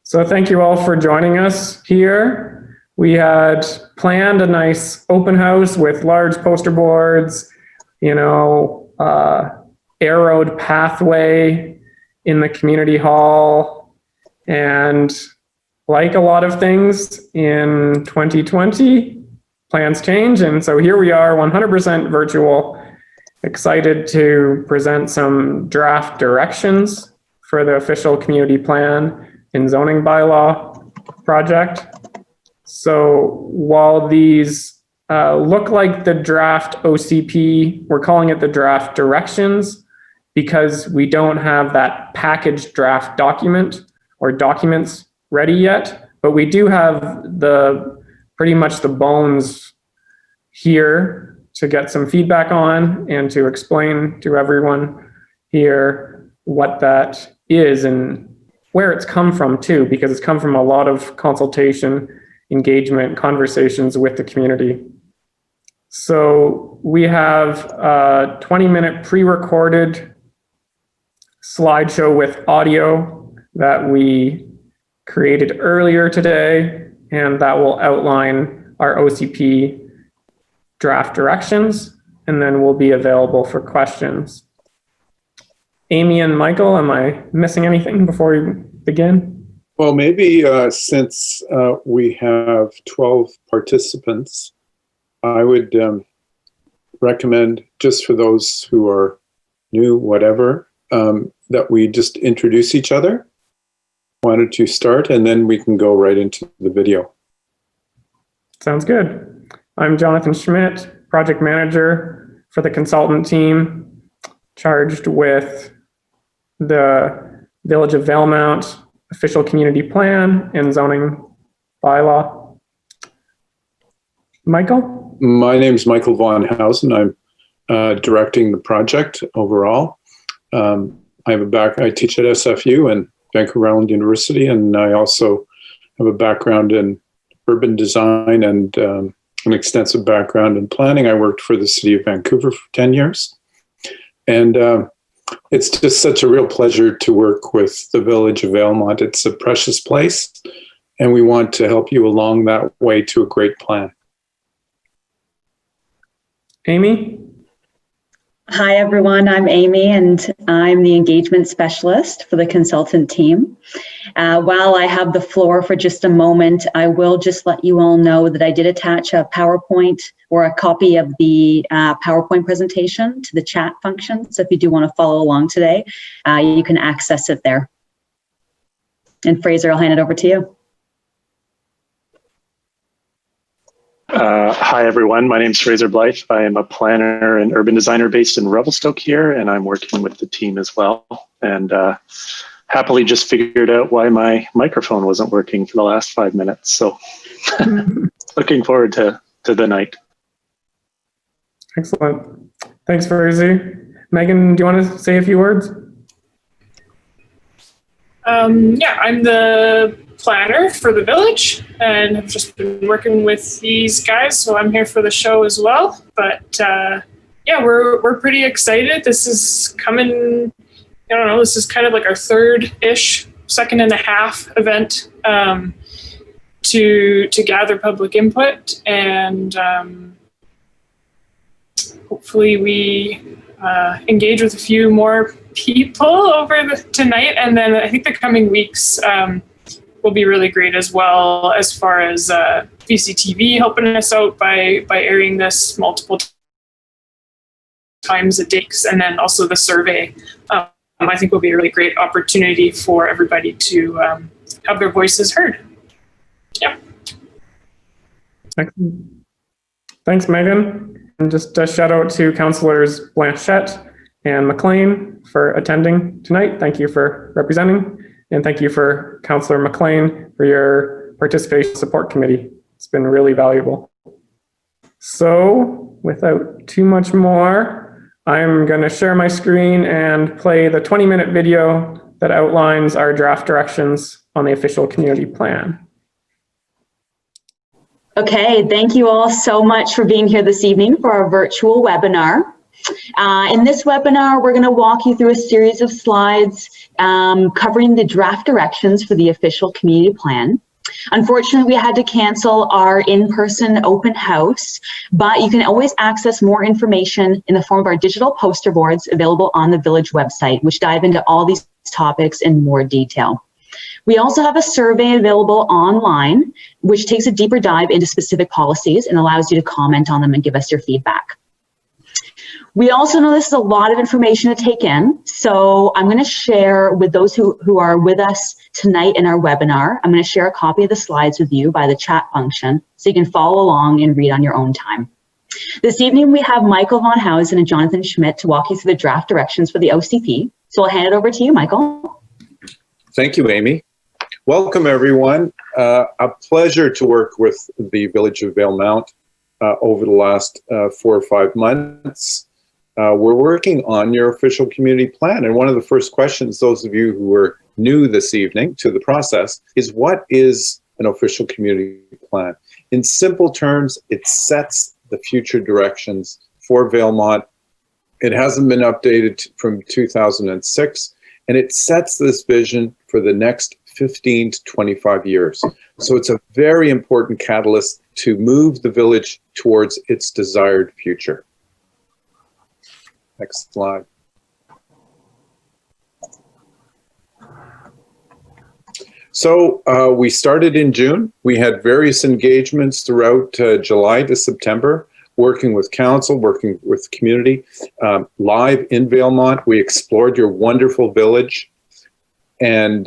So thank you all for joining us here. We had planned a nice open house with large poster boards, arrowed pathway in the community hall. And like a lot of things in 2020, plans change. And so here we are, 100% virtual, excited to present some draft directions for the official community plan and zoning bylaw project. So while these look like the draft OCP, we're calling it the draft directions because we don't have that packaged draft document or documents ready yet, but we do have pretty much the bones here to get some feedback on and to explain to everyone here what that is and where it's come from too, because it's come from a lot of consultation, engagement, conversations with the community. So we have a 20-minute pre-recorded slideshow with audio that we created earlier today, and that will outline our OCP draft directions, and then will be available for questions. Amy and Michael, am I missing anything before we begin? Well, maybe since we have 12 participants, I would recommend, just for those who are new, whatever, that we just introduce each other. Why don't you start, and then we can go right into the video. Sounds good. I'm Jonathan Schmidt, project manager for the consultant team, charged with the Village of Valemount official community plan and zoning bylaw. Michael? My name is Michael Von Hausen. I'm directing the project overall. I teach at SFU and Vancouver Island University, and I also have a background in urban design and an extensive background in planning. I worked for the city of Vancouver for 10 years. And it's just such a real pleasure to work with the Village of Valemount. It's a precious place, and we want to help you along that way to a great plan. Amy? Hi, everyone. I'm Amy, and I'm the engagement specialist for the consultant team. While I have the floor for just a moment, I will just let you all know that I did attach a PowerPoint or a copy of the PowerPoint presentation to the chat function. So if you do want to follow along today, you can access it there. And Fraser, I'll hand it over to you. Hi, everyone. My name is Fraser Blythe. I am a planner and urban designer based in Revelstoke here, and I'm working with the team as well. And happily just figured out why my microphone wasn't working for the last 5 minutes. So looking forward to the night. Excellent. Thanks, Fraser. Megan, do you want to say a few words? Yeah, I'm the planner for the village and have just been working with these guys, so I'm here for the show as well. But yeah, we're pretty excited. This is coming, I don't know, this is kind of like our third-ish, second and a half event to gather public input, and hopefully we engage with a few more people over tonight, and then I think the coming weeks will be really great as well, as far as VCTV helping us out by airing this multiple times a day, and then also the survey. I think will be a really great opportunity for everybody to have their voices heard. Yeah. Excellent. Thanks, Megan. And just a shout out to Councillors Blanchette and McLean for attending tonight. Thank you for representing. And thank you for Councillor McLean for your participation support committee. It's been really valuable. So without too much more, I'm going to share my screen and play the 20-minute video that outlines our draft directions on the official community plan. Okay, thank you all so much for being here this evening for our virtual webinar. In this webinar, we're going to walk you through a series of slides covering the draft directions for the official community plan. Unfortunately, we had to cancel our in-person open house, but you can always access more information in the form of our digital poster boards available on the Village website, which dive into all these topics in more detail. We also have a survey available online, which takes a deeper dive into specific policies and allows you to comment on them and give us your feedback. We also know this is a lot of information to take in, so I'm going to share with those who are with us tonight in our webinar. I'm going to share a copy of the slides with you by the chat function so you can follow along and read on your own time. This evening we have Michael Von Hausen and Jonathan Schmidt to walk you through the draft directions for the OCP. So I'll hand it over to you, Michael. Thank you, Amy. Welcome, everyone. A pleasure to work with the Village of Valemount over the last 4 or 5 months. We're working on your official community plan. And one of the first questions, those of you who are new this evening to the process, is what is an official community plan? In simple terms, it sets the future directions for Valemount. It hasn't been updated from 2006, and it sets this vision for the next 15 to 25 years. So it's a very important catalyst to move the village towards its desired future. Next slide. So we started in June. We had various engagements throughout July to September, working with council, working with community. Live in Valemount, we explored your wonderful village and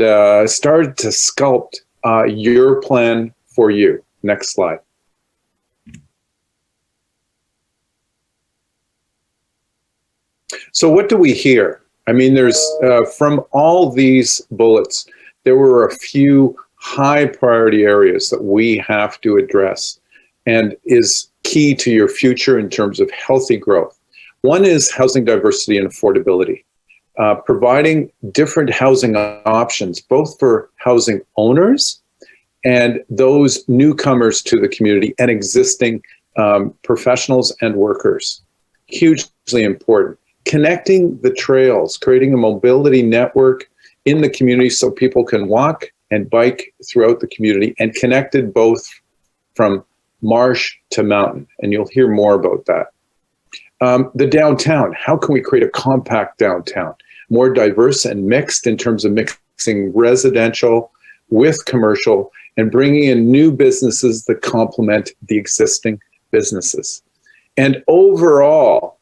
started to sculpt your plan for you. Next slide. So what do we hear? I mean, there's from all these bullets, there were a few high priority areas that we have to address and is key to your future in terms of healthy growth. One is housing diversity and affordability, providing different housing options, both for housing owners and those newcomers to the community and existing professionals and workers. Hugely important. Connecting the trails, creating a mobility network in the community so people can walk and bike throughout the community, and connected both from marsh to mountain. And you'll hear more about that. The downtown, how can we create a compact downtown? More diverse and mixed in terms of mixing residential with commercial and bringing in new businesses that complement the existing businesses. And overall,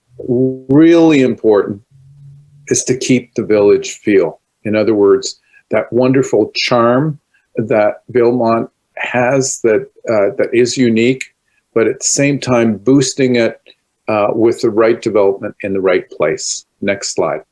really important is to keep the village feel. In other words, that wonderful charm that Valemount has that is unique, but at the same time boosting it with the right development in the right place. Next slide.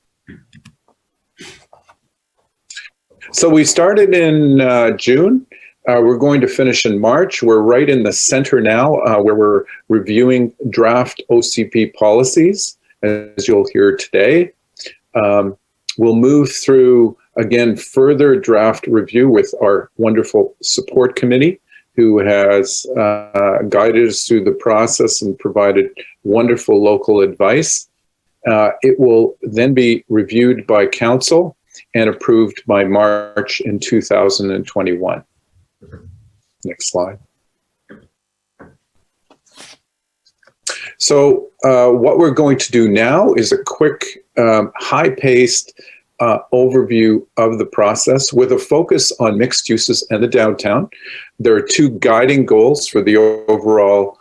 So we started in June. We're going to finish in March. We're right in the center now where we're reviewing draft OCP policies, as you'll hear today. We'll move through, again, further draft review with our wonderful support committee, who has guided us through the process and provided wonderful local advice. It will then be reviewed by council and approved by March in 2021. Next slide. So what we're going to do now is a quick, high-paced overview of the process with a focus on mixed uses and the downtown. There are 2 guiding goals for the overall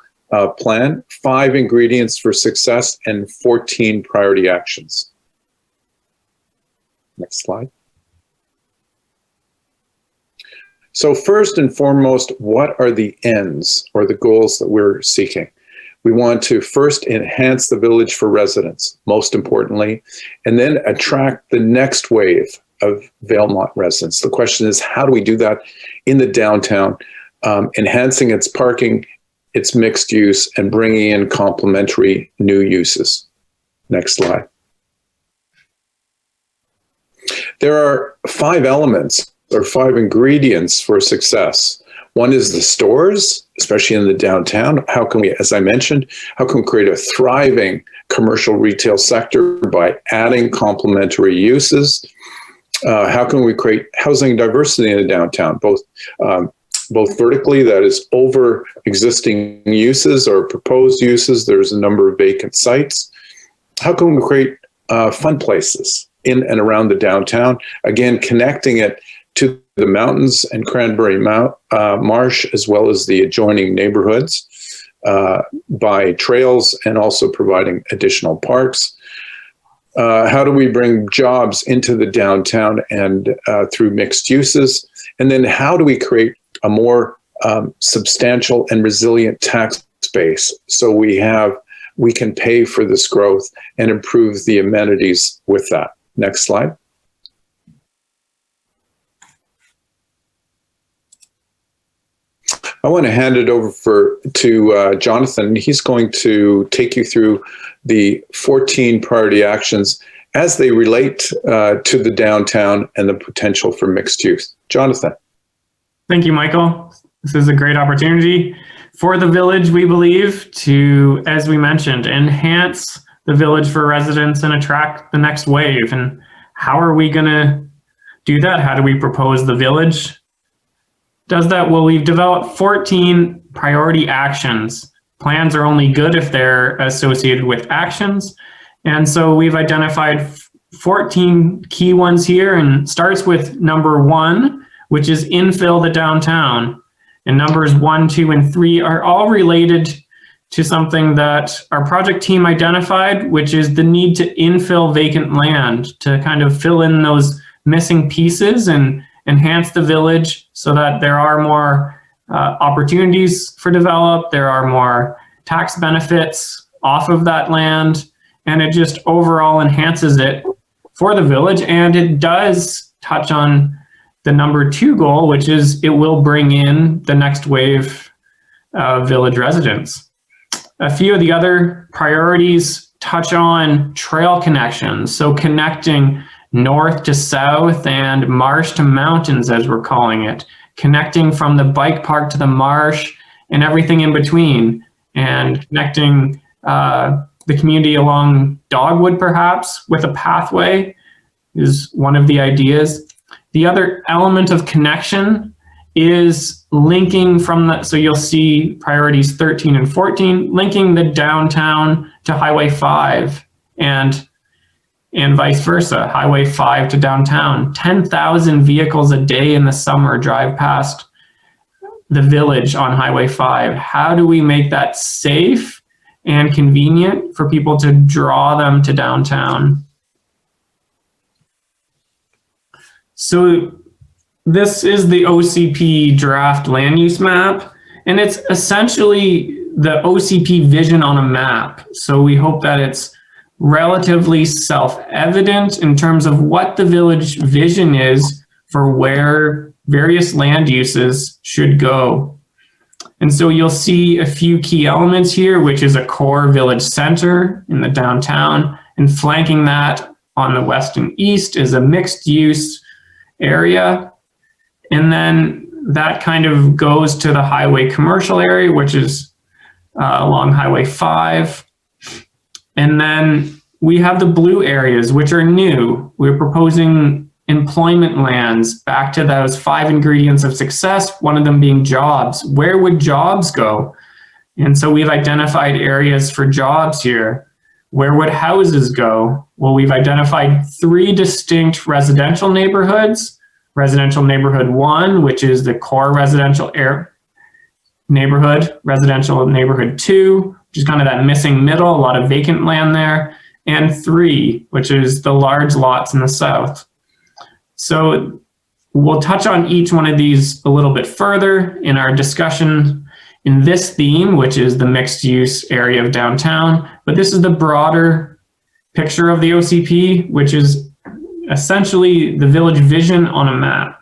plan, 5 ingredients for success, and 14 priority actions. Next slide. So first and foremost, what are the ends or the goals that we're seeking? We want to first enhance the village for residents, most importantly, and then attract the next wave of Valemount residents. The question is, how do we do that in the downtown, enhancing its parking, its mixed use, and bringing in complementary new uses? Next slide. There are 5 elements or 5 ingredients for success. One is the stores, especially in the downtown. How can we, as I mentioned, how can we create a thriving commercial retail sector by adding complementary uses? How can we create housing diversity in the downtown, both vertically, that is over existing uses or proposed uses. There's a number of vacant sites. How can we create fun places in and around the downtown? Again, connecting it to the mountains and Cranberry Marsh, as well as the adjoining neighborhoods by trails and also providing additional parks. How do we bring jobs into the downtown and through mixed uses? And then how do we create a more substantial and resilient tax base so we can pay for this growth and improve the amenities with that? Next slide. I want to hand it over to Jonathan. He's going to take you through the 14 priority actions as they relate to the downtown and the potential for mixed use. Jonathan. Thank you, Michael. This is a great opportunity for the village, we believe, to, as we mentioned, enhance the village for residents and attract the next wave. And how are we going to do that? How do we propose the village does that? Well, we've developed 14 priority actions. Plans are only good if they're associated with actions. And so we've identified 14 key ones here, and starts with number 1, which is infill the downtown. And numbers 1, 2, and 3 are all related to something that our project team identified, which is the need to infill vacant land to kind of fill in those missing pieces and enhance the village so that there are more opportunities for develop, there are more tax benefits off of that land, and it just overall enhances it for the village. And it does touch on the number 2 goal, which is it will bring in the next wave of village residents. A few of the other priorities touch on trail connections, so connecting north to south and marsh to mountains, as we're calling it, connecting from the bike park to the marsh and everything in between, and connecting the community along Dogwood perhaps with a pathway is one of the ideas. The other element of connection is linking from the, so you'll see priorities 13 and 14, linking the downtown to Highway 5 and vice versa, Highway 5 to downtown. 10,000 vehicles a day in the summer drive past the village on Highway 5. How do we make that safe and convenient for people to draw them to downtown? So this is the OCP draft land use map, and it's essentially the OCP vision on a map. So we hope that it's relatively self-evident in terms of what the village vision is for where various land uses should go. And so you'll see a few key elements here, which is a core village center in the downtown, and flanking that on the west and east is a mixed use area. And then that kind of goes to the highway commercial area, which is along Highway 5. And then we have the blue areas, which are new. We're proposing employment lands back to those 5 ingredients of success, one of them being jobs. Where would jobs go? And so we've identified areas for jobs here. Where would houses go? Well, we've identified 3 distinct residential neighborhoods. Residential neighborhood 1, which is the core residential neighborhood. Residential neighborhood 2, which is kind of that missing middle, a lot of vacant land there. And 3, which is the large lots in the south. So we'll touch on each one of these a little bit further in our discussion in this theme, which is the mixed use area of downtown. But this is the broader picture of the OCP, which is essentially the village vision on a map.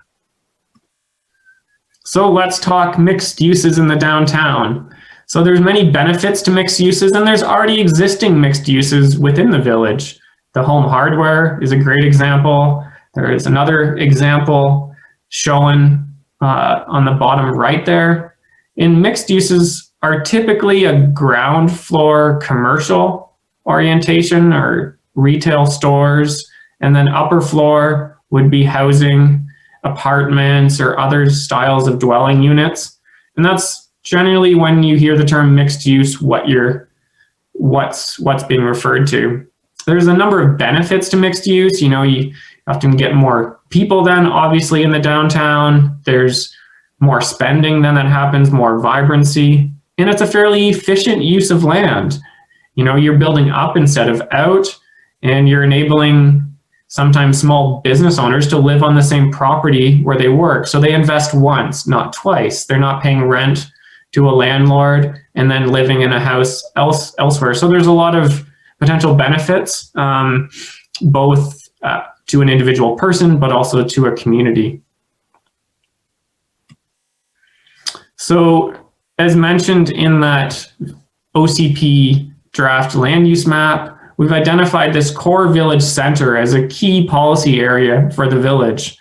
So let's talk mixed uses in the downtown. So there's many benefits to mixed uses, and there's already existing mixed uses within the village. The home hardware is a great example. There is another example shown on the bottom right there. And mixed uses are typically a ground floor commercial orientation or retail stores, and then upper floor would be housing, apartments, or other styles of dwelling units. And that's generally when you hear the term mixed use, what's being referred to. There's a number of benefits to mixed use. You know, you often get more people then, obviously, in the downtown. There's more spending then that happens, more vibrancy, and it's a fairly efficient use of land. You know, you're building up instead of out, and you're enabling sometimes small business owners to live on the same property where they work. So they invest once, not twice. They're not paying rent to a landlord and then living in a house elsewhere. So there's a lot of potential benefits, both to an individual person, but also to a community. So as mentioned in that OCP draft land use map, we've identified this core village center as a key policy area for the village.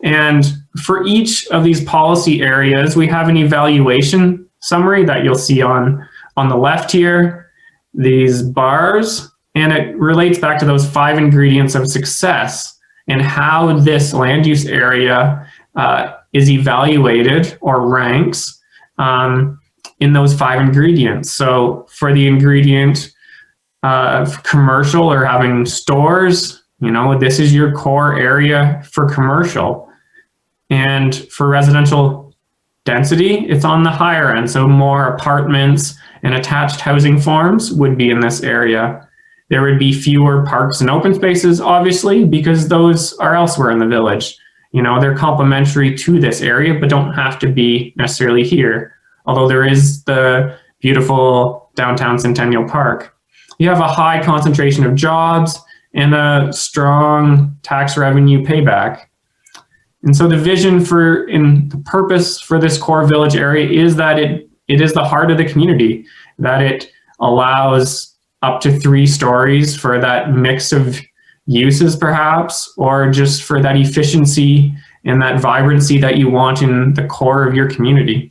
And for each of these policy areas, we have an evaluation summary that you'll see on the left here, these bars, and it relates back to those 5 ingredients of success and how this land use area is evaluated or ranks in those 5 ingredients. So for the ingredient commercial or having stores, you know, this is your core area for commercial. And for residential density, it's on the higher end. So more apartments and attached housing forms would be in this area. There would be fewer parks and open spaces, obviously, because those are elsewhere in the village. You know, they're complementary to this area, but don't have to be necessarily here. Although there is the beautiful downtown Centennial Park. You have a high concentration of jobs and a strong tax revenue payback. And so the vision for and the purpose for this core village area is that it is the heart of the community, that it allows up to 3 stories for that mix of uses perhaps, or just for that efficiency and that vibrancy that you want in the core of your community.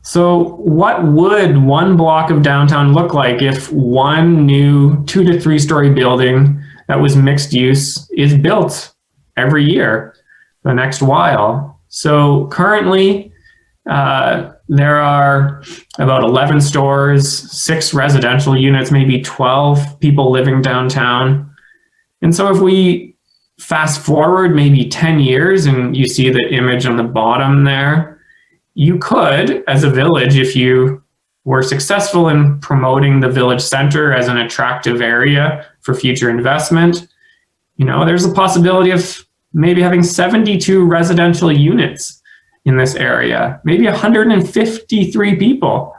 So what would one block of downtown look like if one new 2 to 3 story building that was mixed use is built every year the next while? So currently there are about 11 stores, 6 residential units, maybe 12 people living downtown. And so if we fast forward maybe 10 years and you see the image on the bottom there, you could, as a village, if you were successful in promoting the village center as an attractive area for future investment, you know, there's a possibility of maybe having 72 residential units in this area, maybe 153 people.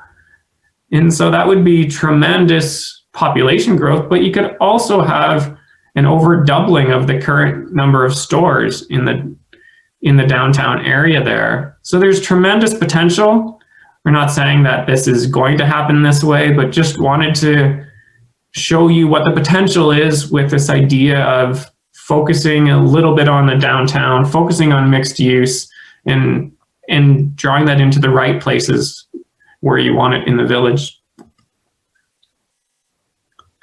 And so that would be tremendous population growth, but you could also have an over doubling of the current number of stores in the downtown area there. So there's tremendous potential. We're not saying that this is going to happen this way, but just wanted to show you what the potential is with this idea of focusing a little bit on the downtown, focusing on mixed use, and drawing that into the right places where you want it in the village.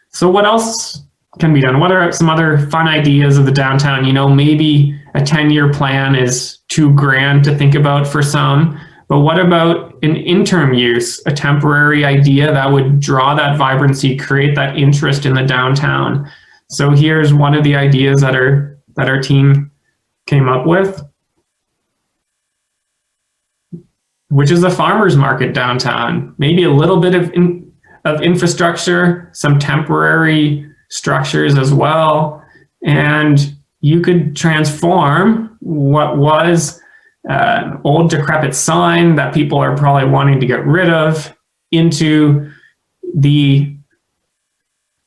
So what else can be done? What are some other fun ideas of the downtown? You know, maybe a 10-year plan is too grand to think about for some, but what about an interim use, a temporary idea that would draw that vibrancy, create that interest in the downtown? So here's one of the ideas that our team came up with, which is a farmer's market downtown. Maybe a little bit of infrastructure, some temporary structures as well, and you could transform what was an old decrepit sign that people are probably wanting to get rid of into the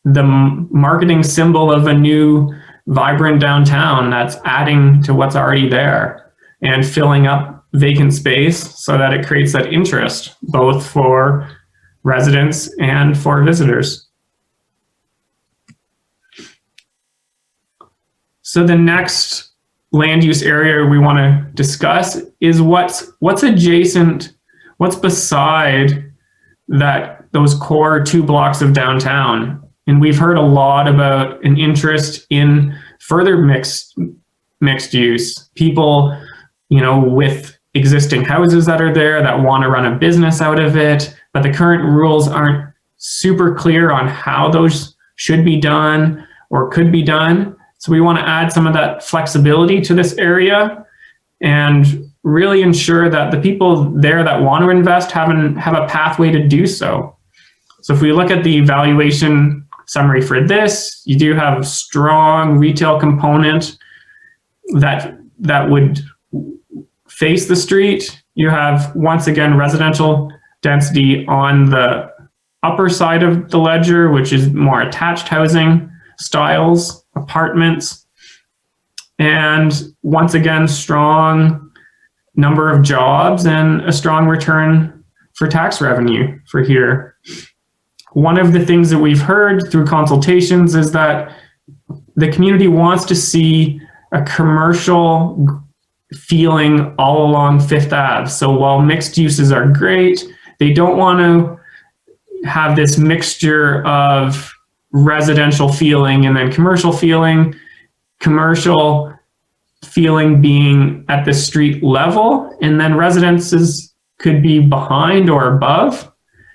marketing symbol of a new vibrant downtown that's adding to what's already there and filling up vacant space so that it creates that interest both for residents and for visitors. So the next land use area we want to discuss is what's adjacent, what's beside those core 2 blocks of downtown. And we've heard a lot about an interest in further mixed use. People, with existing houses that are there that want to run a business out of it, but the current rules aren't super clear on how those should be done or could be done. So we want to add some of that flexibility to this area and really ensure that the people there that want to invest have a pathway to do so. So if we look at the evaluation summary for this, you do have strong retail component that would face the street. You have, once again, residential density on the upper side of the ledger, which is more attached housing styles, apartments, and once again, strong number of jobs and a strong return for tax revenue for here. One of the things that we've heard through consultations is that the community wants to see a commercial feeling all along Fifth Ave. So while mixed uses are great, they don't want to have this mixture of residential feeling and then commercial feeling being at the street level, and then residences could be behind or above.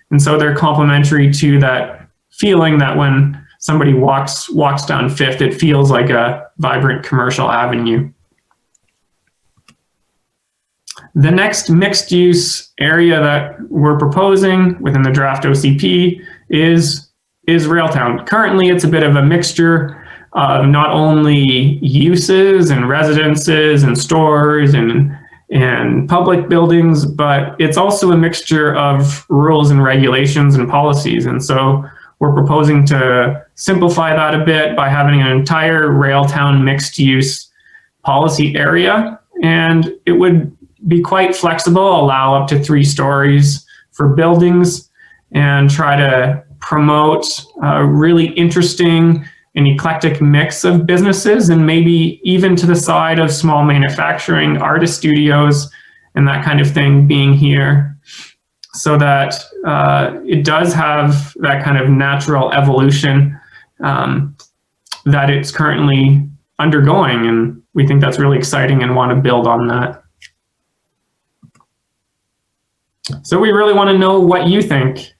And so they're complementary to that feeling that when somebody walks down Fifth, it feels like a vibrant commercial avenue. The next mixed use area that we're proposing within the draft OCP is Railtown. Currently, it's a bit of a mixture of not only uses and residences and stores and public buildings, but it's also a mixture of rules and regulations and policies. And so we're proposing to simplify that a bit by having an entire Railtown mixed use policy area. And it would be quite flexible, allow up to 3 stories for buildings, and try to promote a really interesting and eclectic mix of businesses, and maybe even to the side of small manufacturing, artist studios, and that kind of thing being here, so that it does have that kind of natural evolution that it's currently undergoing. And we think that's really exciting and want to build on that. So we really want to know what you think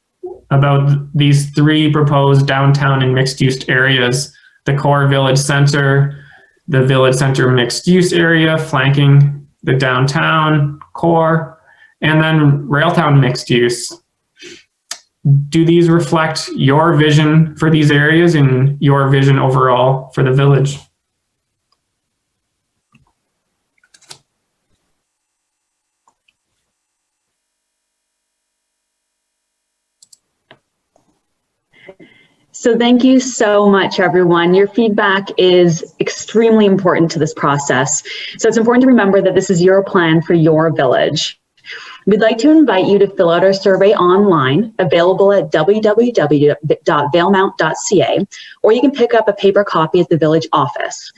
about these 3 proposed downtown and mixed-use areas: the core village center, the village center mixed-use area flanking the downtown core, and then Railtown mixed-use. Do these reflect your vision for these areas and your vision overall for the village? So thank you so much, everyone. Your feedback is extremely important to this process. So it's important to remember that this is your plan for your village. We'd like to invite you to fill out our survey online, available at www.valemount.ca, or you can pick up a paper copy at the village office.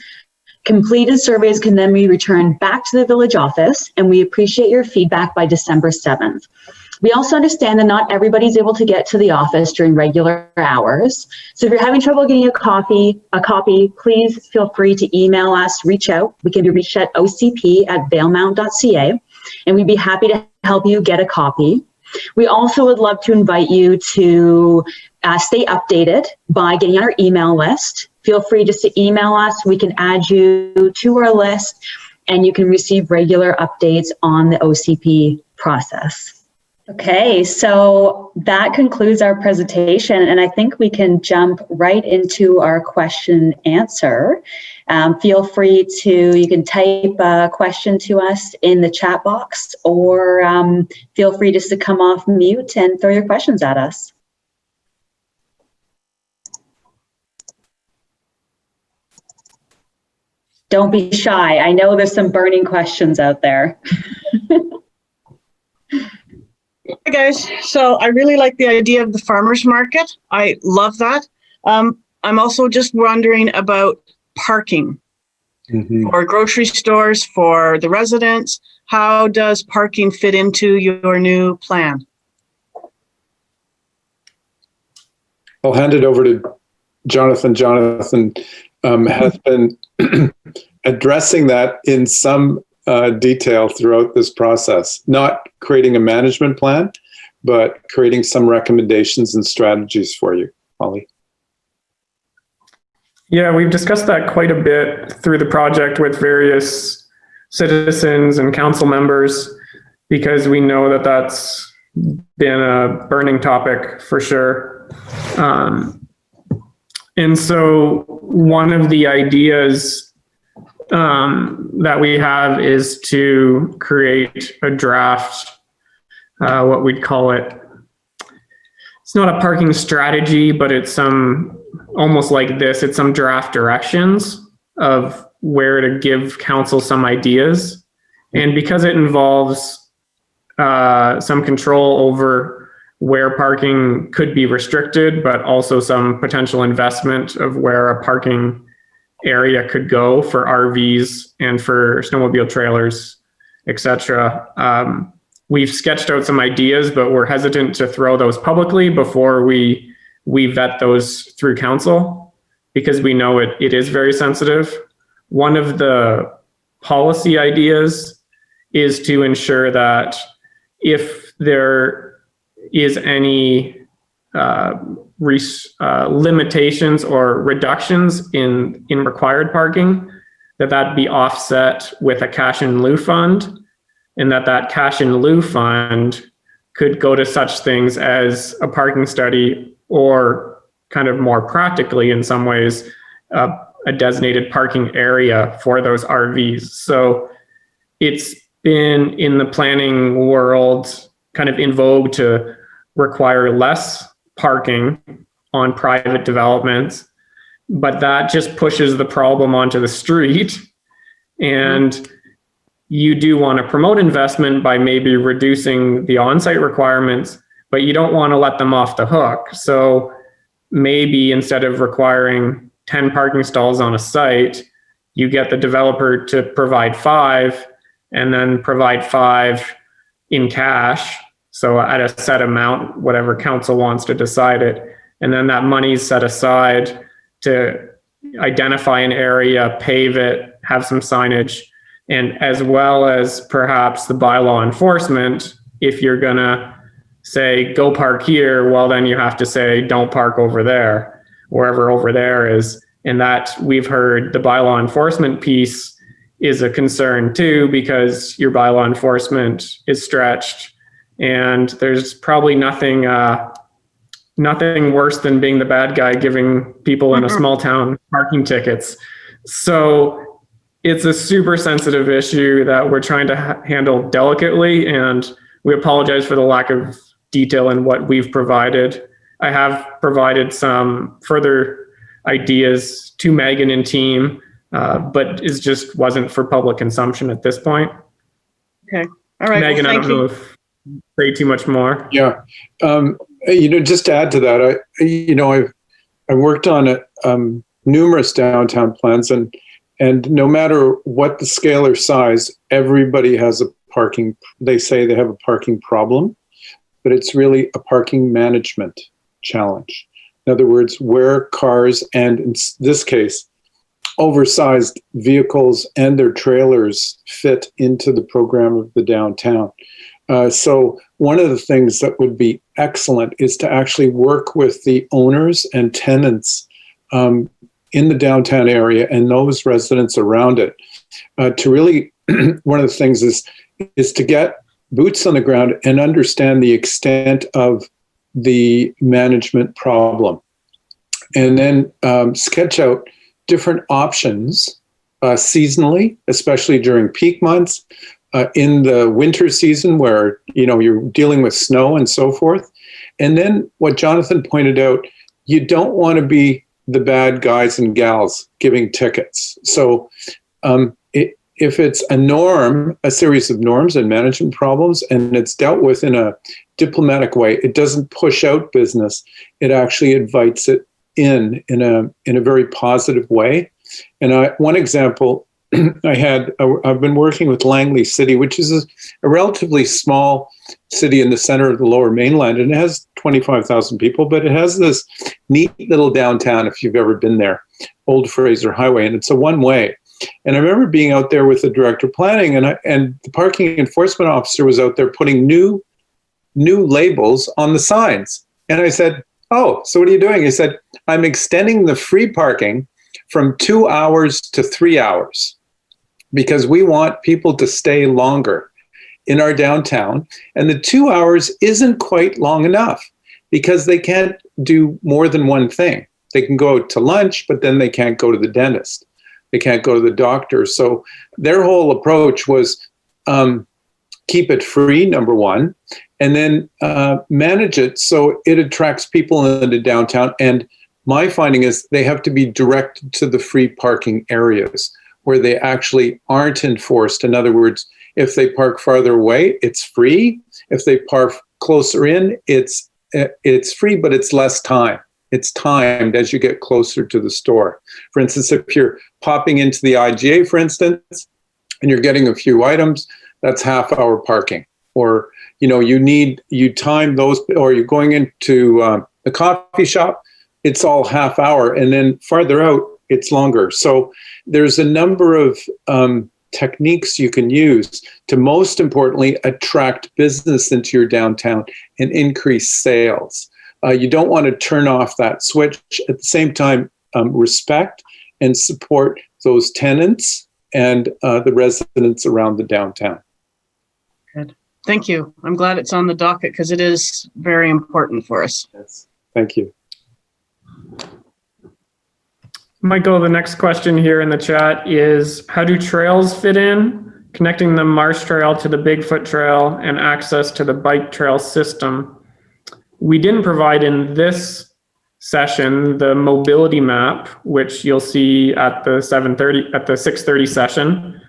Completed surveys can then be returned back to the village office, and we appreciate your feedback by December 7th. We also understand that not everybody's able to get to the office during regular hours. So if you're having trouble getting a copy, please feel free to email us, reach out. We can be reached at ocp@valemount.ca, and we'd be happy to help you get a copy. We also would love to invite you to stay updated by getting on our email list. Feel free just to email us. We can add you to our list, and you can receive regular updates on the OCP process. Okay, so that concludes our presentation, and I think we can jump right into our question and answer. Feel free to, you can type a question to us in the chat box, or feel free just to come off mute and throw your questions at us. Don't be shy. I know there's some burning questions out there. Hi guys, so I really like the idea of the farmers market. I love that. I'm also just wondering about parking. for grocery stores, for the residents? How does parking fit into your new plan? I'll hand it over to Jonathan. Jonathan has been addressing that in some detail throughout this process, not creating a management plan, but creating some recommendations and strategies for you, Holly. Yeah, we've discussed that quite a bit through the project with various citizens and council members, because we know that that's been a burning topic for sure. And so one of the ideas that we have is to create a draft, what we'd call it. It's not a parking strategy, but it's some almost like this. It's some draft directions of where to give council some ideas. And because it involves some control over where parking could be restricted, but also some potential investment of where a parking area could go for RVs and for snowmobile trailers, etc. We've sketched out some ideas, but we're hesitant to throw those publicly before we vet those through council, because we know it is very sensitive. One of the policy ideas is to ensure that if there is any limitations or reductions in required parking, that be offset with a cash in lieu fund, and that cash in lieu fund could go to such things as a parking study, or kind of more practically in some ways, a designated parking area for those RVs. So it's been in the planning world kind of in vogue to require less parking on private developments, but that just pushes the problem onto the street. And you do want to promote investment by maybe reducing the on-site requirements, but you don't want to let them off the hook. So maybe instead of requiring 10 parking stalls on a site, you get the developer to provide 5, and then provide 5 in cash. So at a set amount, whatever council wants to decide it. And then that money is set aside to identify an area, pave it, have some signage, and as well as perhaps the bylaw enforcement. If you're gonna say, go park here, well, then you have to say, don't park over there, wherever over there is. And that, we've heard the bylaw enforcement piece is a concern too, because your bylaw enforcement is stretched. And there's probably nothing worse than being the bad guy giving people in a small town parking tickets. So it's a super sensitive issue that we're trying to handle delicately, and we apologize for the lack of detail in what we've provided. I have provided some further ideas to Megan and team, but it just wasn't for public consumption at this point. Okay. All right. Megan, well, I don't know if say too much more. Yeah. Just to add to that, I worked on numerous downtown plans, and no matter what the scale or size, everybody has they say they have a parking problem, but it's really a parking management challenge. In other words, where cars, and in this case, oversized vehicles and their trailers fit into the program of the downtown. So one of the things that would be excellent is to actually work with the owners and tenants in the downtown area and those residents around it to really, one of the things is to get boots on the ground and understand the extent of the management problem, and then sketch out different options seasonally, especially during peak months, in the winter season where you're dealing with snow and so forth. And then what Jonathan pointed out, you don't want to be the bad guys and gals giving tickets. So if it's a series of norms and management problems, and it's dealt with in a diplomatic way, it doesn't push out business. It actually invites it in a very positive way. And one example I've been working with Langley City, which is a relatively small city in the center of the Lower Mainland, and it has 25,000 people, but it has this neat little downtown, if you've ever been there, Old Fraser Highway, and it's a one-way. And I remember being out there with the director of planning, and the parking enforcement officer was out there putting new labels on the signs. And I said, "Oh, so what are you doing?" He said, "I'm extending the free parking from 2 hours to 3 hours because we want people to stay longer in our downtown. And the 2 hours isn't quite long enough because they can't do more than one thing. They can go to lunch, but then they can't go to the dentist. They can't go to the doctor." So their whole approach was keep it free, number one, and then manage it so it attracts people into downtown. And my finding is they have to be directed to the free parking areas where they actually aren't enforced. In other words, if they park farther away, it's free. If they park closer in, it's free, but it's less time. It's timed as you get closer to the store. For instance, if you're popping into the IGA, for instance, and you're getting a few items, that's half-hour parking. Or, you time those, or you're going into the coffee shop, it's all half hour, and then farther out, it's longer. So there's a number of techniques you can use to, most importantly, attract business into your downtown and increase sales. You don't want to turn off that switch. At the same time, respect and support those tenants and the residents around the downtown. Good. Thank you. I'm glad it's on the docket because it is very important for us. Yes. Thank you. Michael, the next question here in the chat is, how do trails fit in, connecting the Marsh Trail to the Bigfoot Trail and access to the bike trail system? We didn't provide in this session the mobility map, which you'll see at the 6:30 session.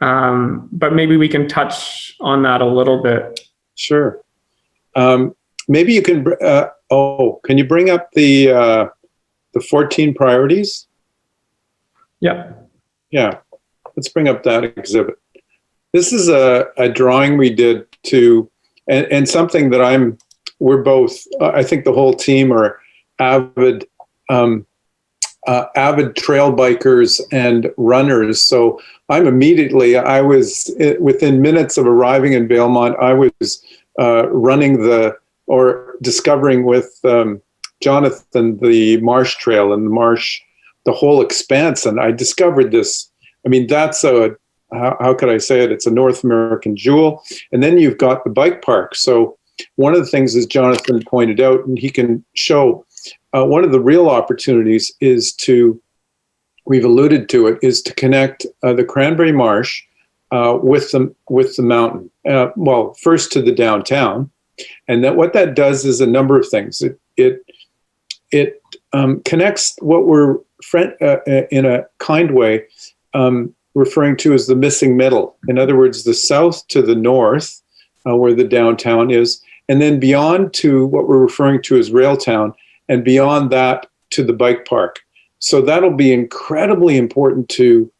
But maybe we can touch on that a little bit. Sure. Maybe you can, can you bring up the 14 priorities? Yep. Yeah, let's bring up that exhibit. This is a drawing we did and something that we're both, I think the whole team are avid trail bikers and runners. So I was within minutes of arriving in Valemount, I was discovering with Jonathan the Marsh Trail and the whole expanse. And I discovered this. I mean, that's how could I say it? It's a North American jewel. And then you've got the bike park. So one of the things, as Jonathan pointed out, and he can show, one of the real opportunities is we've alluded to it, is to connect the Cranberry Marsh with the mountain. Well, first to the downtown. And what that does is a number of things. It connects what we're in a kind way referring to as the missing middle. In other words, the south to the north, where the downtown is, and then beyond to what we're referring to as Railtown, and beyond that to the bike park. So that'll be incredibly important to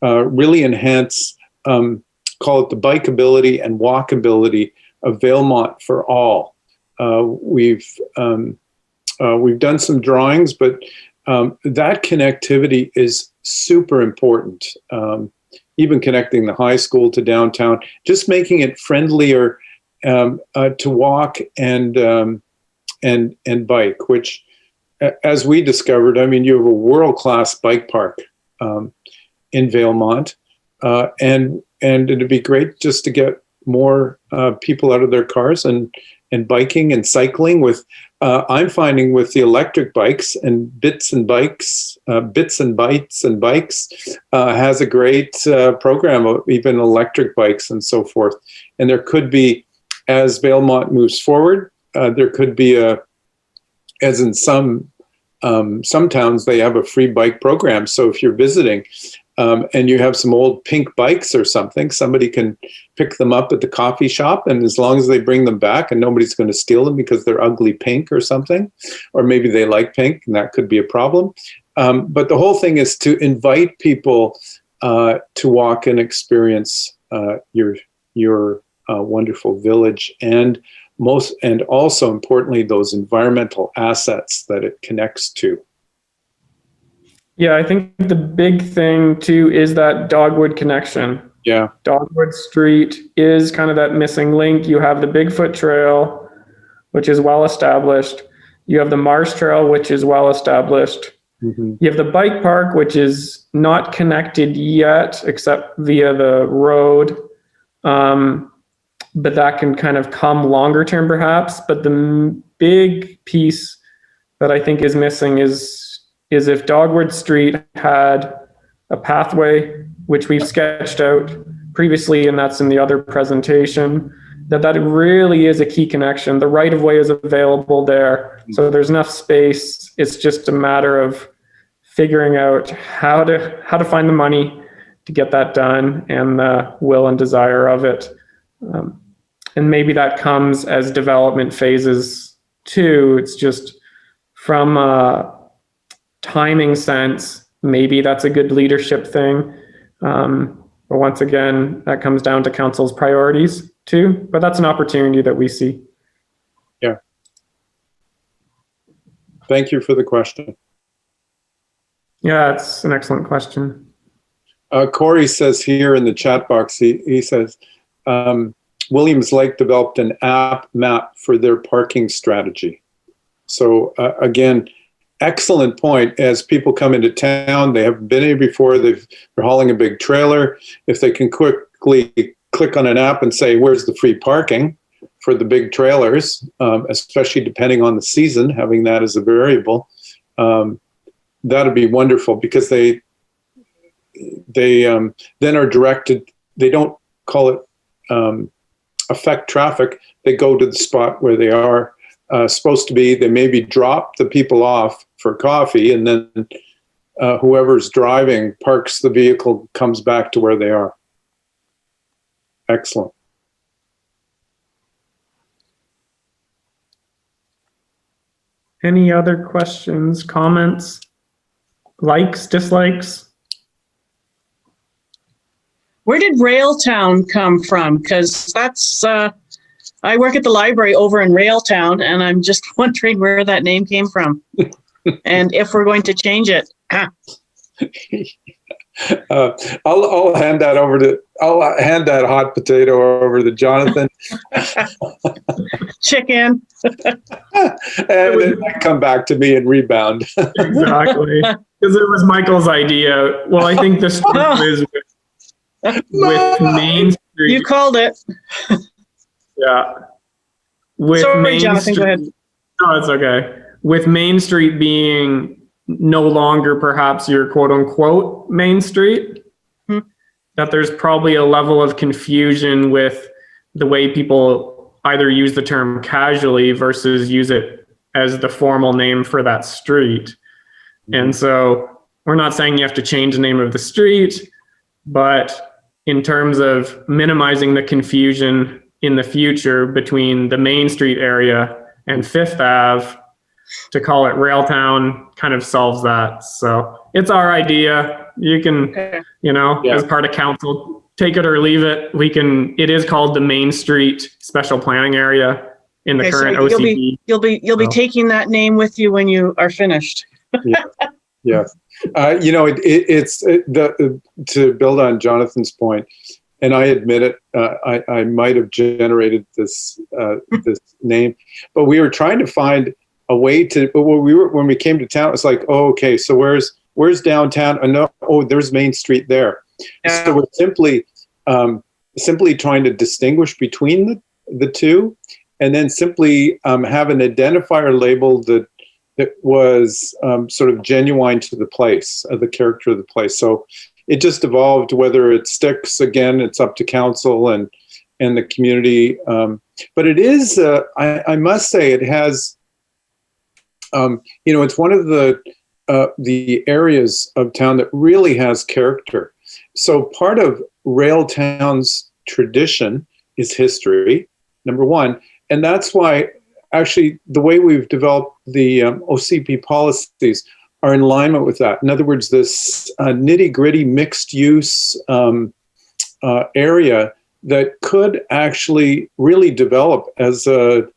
really enhance, call it the bikeability and walkability of Valemount for all. We've done some drawings, but that connectivity is super important. Even connecting the high school to downtown, just making it friendlier to walk and bike. Which, as we discovered, I mean, you have a world-class bike park in Valemount, and it'd be great just to get more people out of their cars and biking and cycling. With I'm finding with the electric bikes and Bits and Bytes has a great program of even electric bikes and so forth. And there could be, as Valemount moves forward, there could be as in some towns, they have a free bike program. So if you're visiting and you have some old pink bikes or something, somebody can pick them up at the coffee shop, and as long as they bring them back, and nobody's going to steal them because they're ugly pink or something, or maybe they like pink, and that could be a problem. But the whole thing is to invite people to walk and experience your wonderful village, and also importantly, those environmental assets that it connects to. Yeah, I think the big thing too is that Dogwood connection. Yeah. Dogwood Street is kind of that missing link. You have the Bigfoot Trail, which is well established. You have the Marsh Trail, which is well established. Mm-hmm. You have the bike park, which is not connected yet, except via the road. But that can kind of come longer term, perhaps. But the big piece that I think is missing is if Dogwood Street had a pathway, which we've sketched out previously, and that's in the other presentation, that really is a key connection. The right of way is available there, so there's enough space. It's just a matter of figuring out how to find the money to get that done, and the will and desire of it. And maybe that comes as development phases too. It's just from a timing sense, maybe that's a good leadership thing. But once again, that comes down to council's priorities too. But that's an opportunity that we see. Yeah. Thank you for the question. Yeah, it's an excellent question. Corey says here in the chat box, he says, Williams Lake developed an app map for their parking strategy. So again, excellent point. As people come into town, they haven't been here before, they're hauling a big trailer. If they can quickly click on an app and say, where's the free parking for the big trailers, especially depending on the season, having that as a variable, that'd be wonderful, because they then are directed, they don't call it affect traffic, they go to the spot where they are supposed to be. They maybe drop the people off for coffee, and then whoever's driving parks the vehicle, comes back to where they are. Excellent. Any other questions, comments, likes, dislikes? Where did Railtown come from? Because that's, I work at the library over in Railtown, and I'm just wondering where that name came from and if we're going to change it. I'll hand that I'll hand that hot potato over to Jonathan. Chicken. And then come back to me and rebound. Exactly. Because it was Michael's idea. Well, I think the story is with Main Street. You called it. Yeah. With Sorry, Main Jonathan, Street, go ahead. No, it's okay. With Main Street being no longer perhaps your quote unquote Main Street, that there's probably a level of confusion with the way people either use the term casually versus use it as the formal name for that street. And so we're not saying you have to change the name of the street, but in terms of minimizing the confusion in the future between the Main Street area and Fifth Ave, to call it Railtown kind of solves that. So it's our idea. You can, as part of council, take it or leave it. It is called the Main Street Special Planning Area in the current OCP. You'll be taking that name with you when you are finished. Yeah. To build on Jonathan's point, and I admit it, I might have generated this name, but we were trying to find a way to. When we came to town, it's like, oh, okay, so where's downtown? There's Main Street there. Yeah. So we're simply trying to distinguish between the two, and then simply have an identifier label that was sort of genuine to the place, the character of the place. So it just evolved. Whether it sticks, again, it's up to council and the community. But it is, I must say, it has, it's one of the areas of town that really has character. So part of Railtown's tradition is history, number one. And that's why, actually, the way we've developed the OCP policies, are in alignment with that. In other words, this nitty-gritty mixed-use area that could actually really develop as a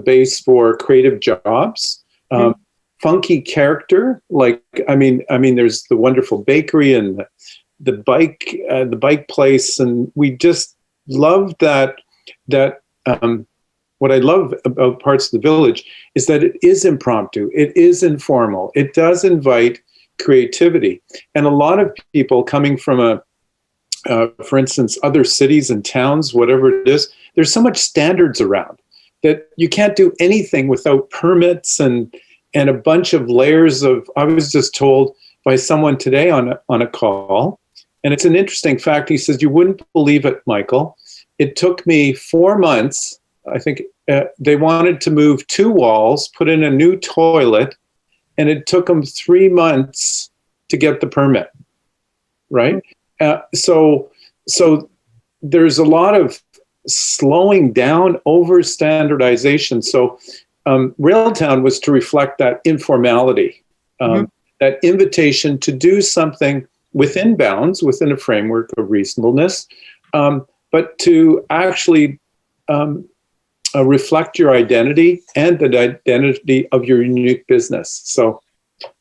base for creative jobs, funky character. Like, I mean, there's the wonderful bakery and the bike place, and we just love that. What I love about parts of the village is that it is impromptu, it is informal, it does invite creativity, and a lot of people coming from for instance, other cities and towns, whatever it is, there's so much standards around that you can't do anything without permits and a bunch of layers of. I was just told by someone today on a call, and it's an interesting fact. He says, "You wouldn't believe it, Michael. It took me 4 months. I think they wanted to move 2 walls, put in a new toilet, and it took them 3 months to get the permit." Right? So there's a lot of slowing down, over standardization. So Railtown was to reflect that informality, that invitation to do something within bounds, within a framework of reasonableness, but to actually reflect your identity and the identity of your unique business. So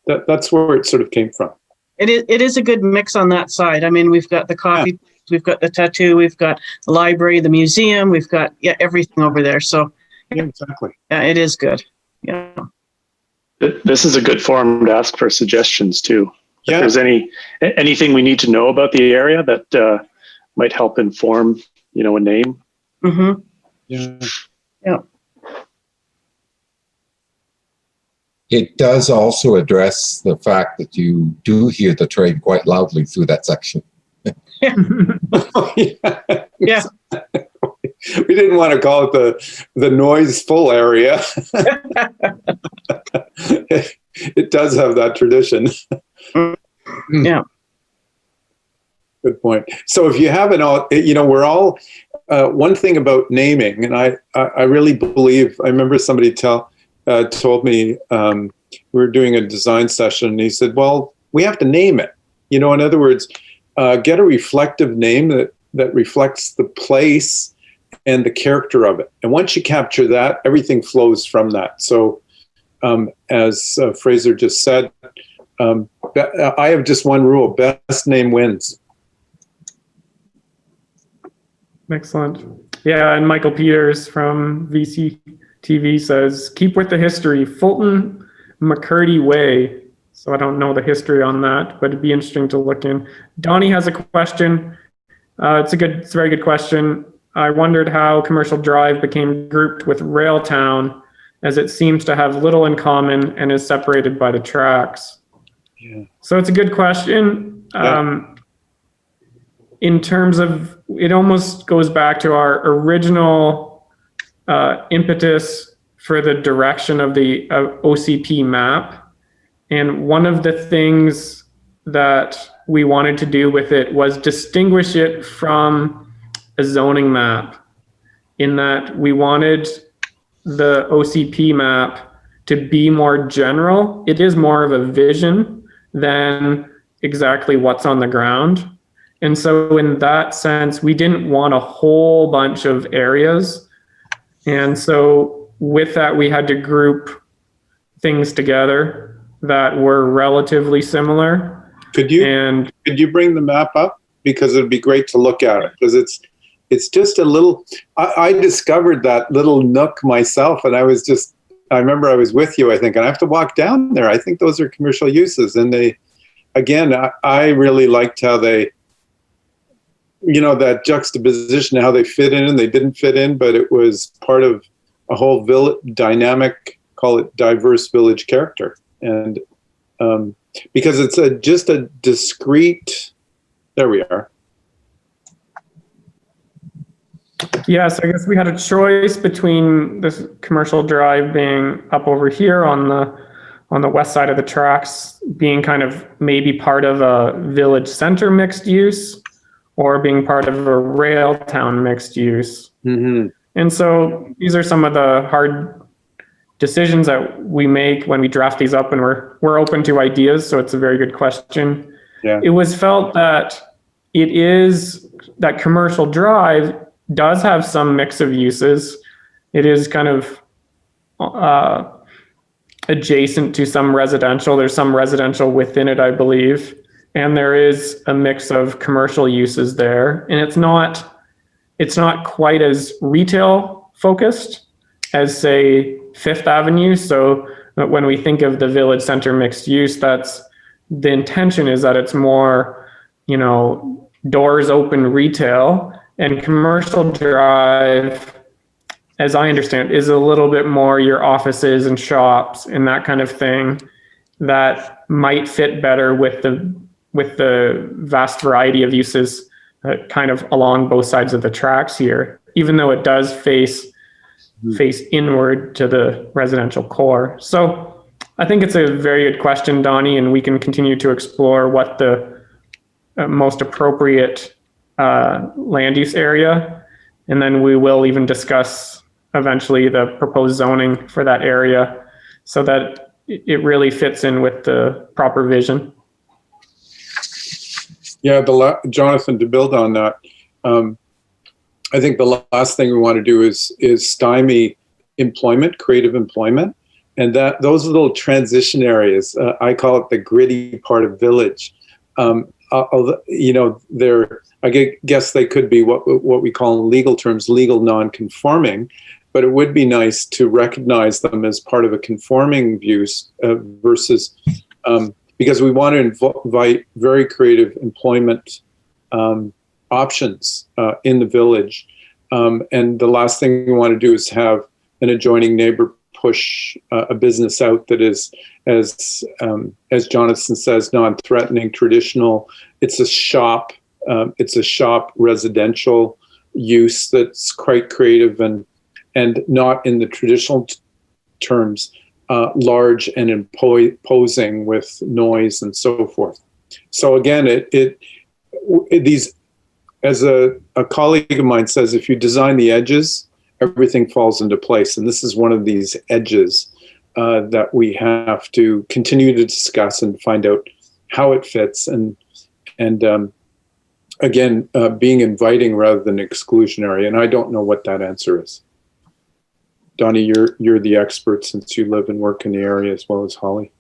that's where it sort of came from. It is a good mix on that side. I mean, we've got the coffee, we've got the tattoo, we've got the library, the museum, we've got everything over there. So yeah, exactly. Yeah, it is good. Yeah. This is a good forum to ask for suggestions too. Yeah. If there's anything we need to know about the area that might help inform, a name. Mm-hmm. Yeah. Yeah. It does also address the fact that you do hear the train quite loudly through that section. Yeah. Yeah. We didn't want to call it the noise full area. It does have that tradition. Yeah. Good point. So if you haven't we're all, one thing about naming, and I really believe, I remember somebody told me, we were doing a design session, and he said, well, we have to name it. In other words, get a reflective name that reflects the place and the character of it. And once you capture that, everything flows from that. So as Fraser just said, I have just one rule: best name wins. Excellent. Yeah, and Michael Peters from VCTV says, keep with the history, Fulton McCurdy Way. So I don't know the history on that, but it'd be interesting to look in. Donnie has a question. It's a very good question. I wondered how Commercial Drive became grouped with Railtown, as it seems to have little in common and is separated by the tracks. Yeah. So it's a good question. Yeah. In terms of, it almost goes back to our original impetus for the direction of the OCP map. And one of the things that we wanted to do with it was distinguish it from a zoning map, in that we wanted the OCP map to be more general. It is more of a vision than exactly what's on the ground. And so in that sense, we didn't want a whole bunch of areas. And so with that, we had to group things together that were relatively similar. Could you bring the map up? Because it'd be great to look at it, because it's just a little, I discovered that little nook myself, and I remember I was with you, I think, and I have to walk down there. I think those are commercial uses. And I really liked how they, that juxtaposition, how they fit in and they didn't fit in, but it was part of a whole dynamic, call it diverse village character. And because it's just a discrete, there we are. Yes, I guess we had a choice between this Commercial Drive being up over here on the west side of the tracks, being kind of maybe part of a village center mixed use, or being part of a Railtown mixed use. Mm-hmm. And so these are some of the hard decisions that we make when we draft these up, and we're open to ideas. So it's a very good question. Yeah. It was felt that that Commercial Drive does have some mix of uses. It is kind of adjacent to some residential. There's some residential within it, I believe. And there is a mix of commercial uses there. And it's not quite as retail focused as, say, Fifth Avenue. So when we think of the Village Center mixed use, that's the intention, is that it's more, doors open retail. And Commercial Drive, as I understand, is a little bit more your offices and shops and that kind of thing that might fit better with the vast variety of uses kind of along both sides of the tracks here, even though it does face inward to the residential core. So I think it's a very good question, Donnie, and we can continue to explore what the most appropriate land use area, and then we will even discuss eventually the proposed zoning for that area so that it really fits in with the proper vision. Yeah, Jonathan, to build on that, I think the last thing we want to do is stymie employment, creative employment, and that those little transition areas. I call it the gritty part of Village. I guess they could be what we call in legal terms legal non-conforming, but it would be nice to recognize them as part of a conforming use versus. Because we want to invite very creative employment options in the village. And the last thing we want to do is have an adjoining neighbor push a business out that is, as Jonathan says, non-threatening, traditional. It's a shop residential use that's quite creative and not in the traditional terms. Large and imposing with noise and so forth. So again, these, as a colleague of mine says, if you design the edges, everything falls into place. And this is one of these edges that we have to continue to discuss and find out how it fits. And again, being inviting rather than exclusionary. And I don't know what that answer is. Donnie, you're the expert since you live and work in the area as well as Holly.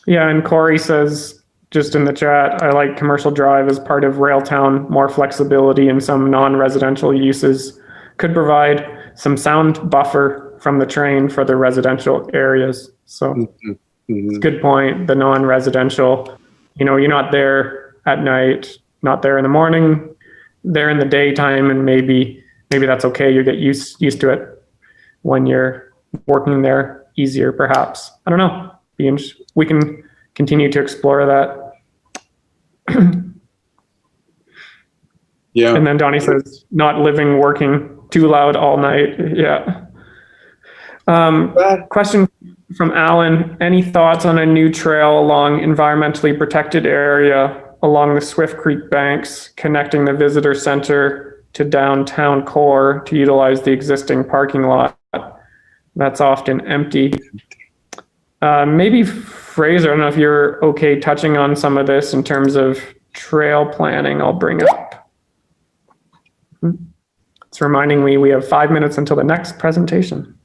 Yeah, and Corey says just in the chat, I like Commercial Drive as part of Railtown. More flexibility and some non-residential uses could provide some sound buffer from the train for the residential areas. So it's a good point. The non-residential, you're not there at night, not there in the morning, there in the daytime, and maybe that's okay. You get used to it when you're working there easier, perhaps. I don't know. We can continue to explore that. Yeah. And then Donnie says, not living, working too loud all night. Yeah. Question from Alan. Any thoughts on a new trail along environmentally protected area along the Swift Creek banks, connecting the visitor center to downtown core to utilize the existing parking lot that's often empty? Maybe Fraser, I don't know if you're okay touching on some of this in terms of trail planning. I'll bring up. It's reminding me we have 5 minutes until the next presentation.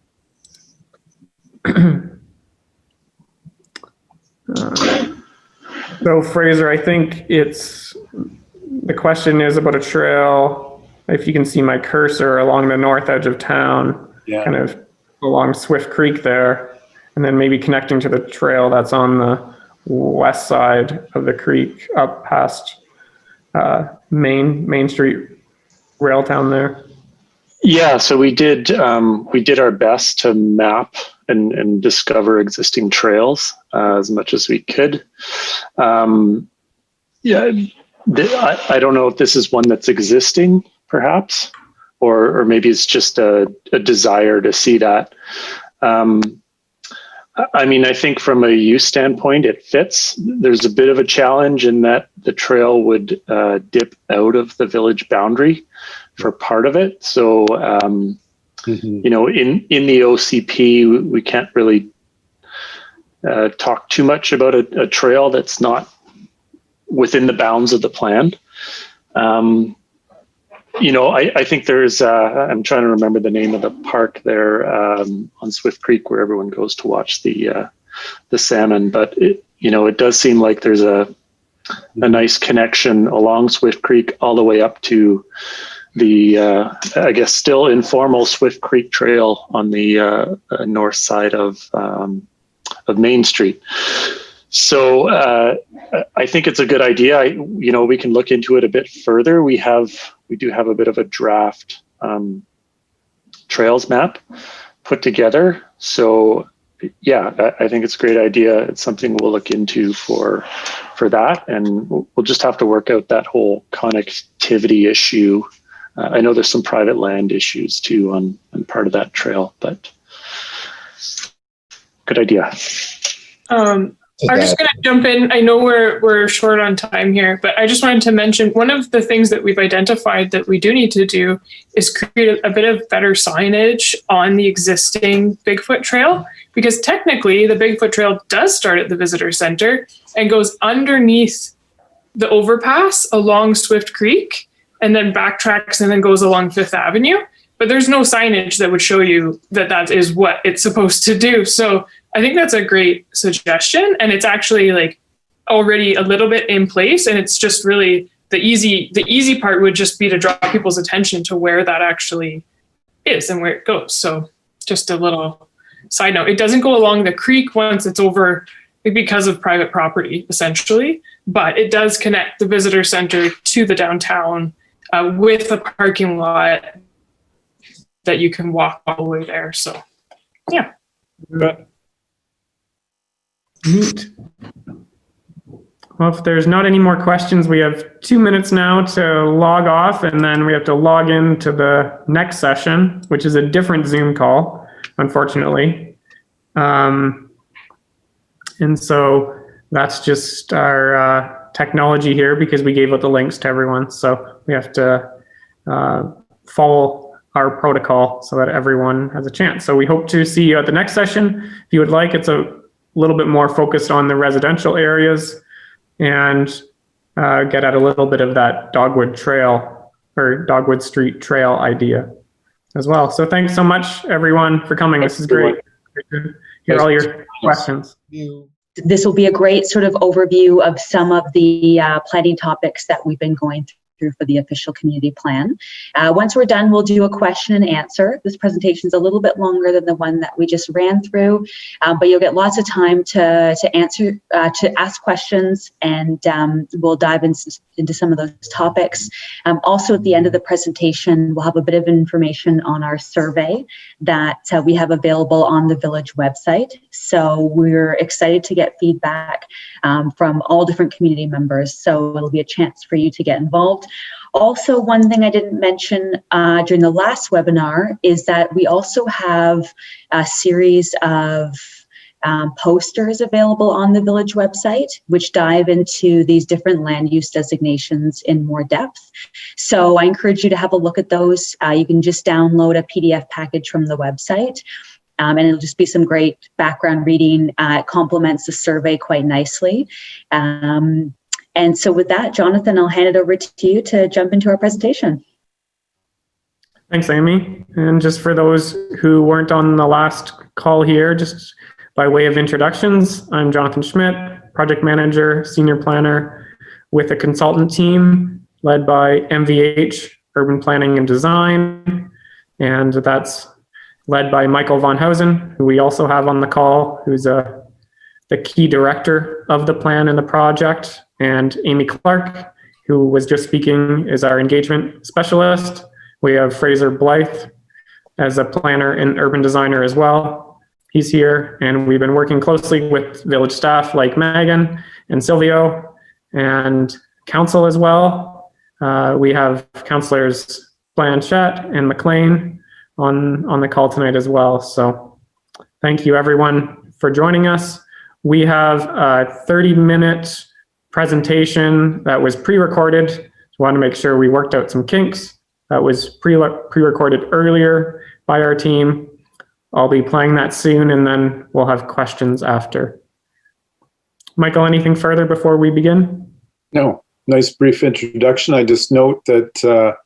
So Fraser, I think the question is about a trail. If you can see my cursor along the north edge of town, kind of along Swift Creek there, and then maybe connecting to the trail that's on the west side of the creek up past Main Street Railtown there. Yeah, so we did our best to map and discover existing trails as much as we could. I don't know if this is one that's existing, perhaps, or maybe it's just a desire to see that. I think from a use standpoint, it fits. There's a bit of a challenge in that the trail would dip out of the village boundary. for part of it. So, you know, in the OCP, we can't really talk too much about a trail that's not within the bounds of the plan. You know, I think there's, I'm trying to remember the name of the park there on Swift Creek where everyone goes to watch the salmon, but you know, it does seem like there's a nice connection along Swift Creek all the way up to the, I guess, still informal Swift Creek Trail on the north side of Main Street. So I think it's a good idea. You know, we can look into it a bit further. We do have a bit of a draft trails map put together. So yeah, I think it's a great idea. It's something we'll look into for that, and we'll just have to work out that whole connectivity issue. I know there's some private land issues too on part of that trail, but good idea. I'm just going to jump in. I know we're short on time here, but I just wanted to mention one of the things that we've identified that we do need to do is create a bit of better signage on the existing Bigfoot Trail, because technically the Bigfoot Trail does start at the visitor center and goes underneath the overpass along Swift Creek and then backtracks and then goes along Fifth Avenue. But there's no signage that would show you that that is what it's supposed to do. So I think that's a great suggestion, and it's actually like already a little bit in place, and it's just really the easy part would just be to draw people's attention to where that actually is and where it goes. So just a little side note, it doesn't go along the creek once it's over because of private property essentially, but it does connect the visitor center to the downtown with a parking lot that you can walk all the way there. So yeah. Neat. Well, if there's not any more questions, we have 2 minutes now to log off, and then we have to log into the next session, which is a different Zoom call, unfortunately. And so that's just our technology here, because we gave out the links to everyone. So we have to follow our protocol so that everyone has a chance. So we hope to see you at the next session. If you would like, it's a little bit more focused on the residential areas and get at a little bit of that Dogwood Trail or Dogwood Street Trail idea as well. So thanks so much, everyone, for coming. This is great. Hear all your questions. This will be a great sort of overview of some of the planning topics that we've been going through for the official community plan. Once we're done, we'll do a question and answer. This presentation is a little bit longer than the one that we just ran through, but you'll get lots of time to answer, to ask questions, and we'll dive into some of those topics. Also, at the end of the presentation, we'll have a bit of information on our survey that we have available on the village website. So we're excited to get feedback from all different community members. So it'll be a chance for you to get involved. Also, one thing I didn't mention during the last webinar is that we also have a series of posters available on the village website, which dive into these different land use designations in more depth. So I encourage you to have a look at those. You can just download a PDF package from the website. And it'll just be some great background reading. It complements the survey quite nicely. And so with that, Jonathan, I'll hand it over to you to jump into our presentation. Thanks, Amy. And just for those who weren't on the last call here, just by way of introductions, I'm Jonathan Schmidt, project manager, senior planner with a consultant team led by MVH, Urban Planning and Design. And that's led by Michael Von Hausen, who we also have on the call, who's the key director of the plan and the project, and Amy Clark, who was just speaking, is our engagement specialist. We have Fraser Blythe as a planner and urban designer as well. He's here, and we've been working closely with village staff like Megan and Silvio, and council as well. We have councilors Blanchette and McLean on the call tonight as well. So thank you everyone for joining us. We have a 30-minute presentation that was pre-recorded. So we want to make sure we worked out some kinks. that was pre-recorded earlier by our team. I'll be playing that soon, and then we'll have questions after. Michael, anything further before we begin? No, nice brief introduction. I just note that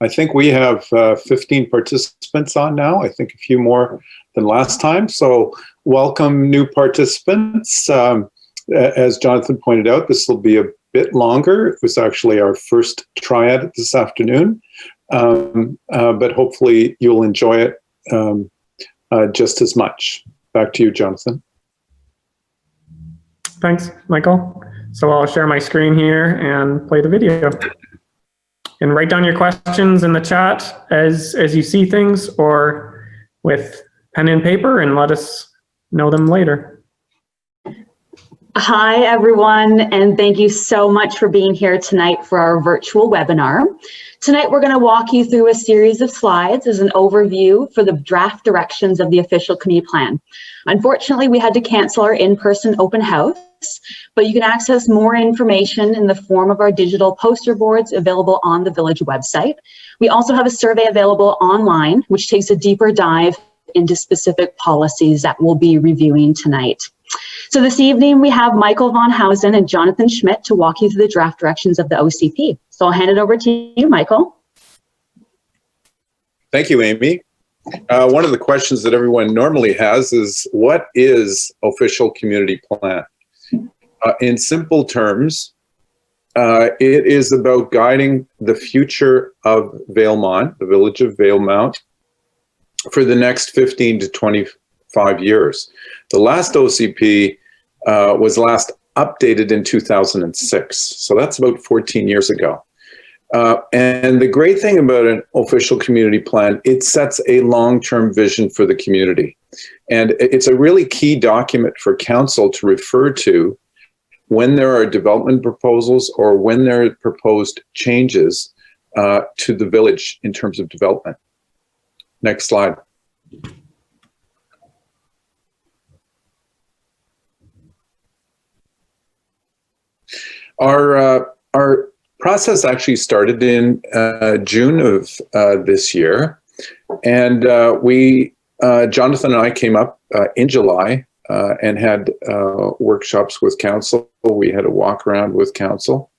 I think we have 15 participants on now. I think a few more than last time. So welcome new participants. As Jonathan pointed out, this will be a bit longer. It was actually our first try at it this afternoon, but hopefully you'll enjoy it just as much. Back to you, Jonathan. Thanks, Michael. So I'll share my screen here and play the video. And write down your questions in the chat as you see things, or with pen and paper, and let us know them later. Hi, everyone, and thank you so much for being here tonight for our virtual webinar. Tonight, we're going to walk you through a series of slides as an overview for the draft directions of the official community plan. Unfortunately, we had to cancel our in-person open house, but you can access more information in the form of our digital poster boards available on the Village website. We also have a survey available online, which takes a deeper dive into specific policies that we'll be reviewing tonight. So this evening, we have Michael Von Hausen and Jonathan Schmidt to walk you through the draft directions of the OCP. So I'll hand it over to you, Michael. Thank you, Amy. One of the questions that everyone normally has is, what is official community plan? In simple terms, it is about guiding the future of Valemount, the village of Valemount, for the next 15 to 25 years. The last OCP was last updated in 2006. So that's about 14 years ago. And the great thing about an official community plan, it sets a long-term vision for the community. And it's a really key document for council to refer to when there are development proposals or when there are proposed changes to the village in terms of development. Next slide. Our process actually started in June of this year, and Jonathan and I came up in July and had workshops with council. We had a walk around with council,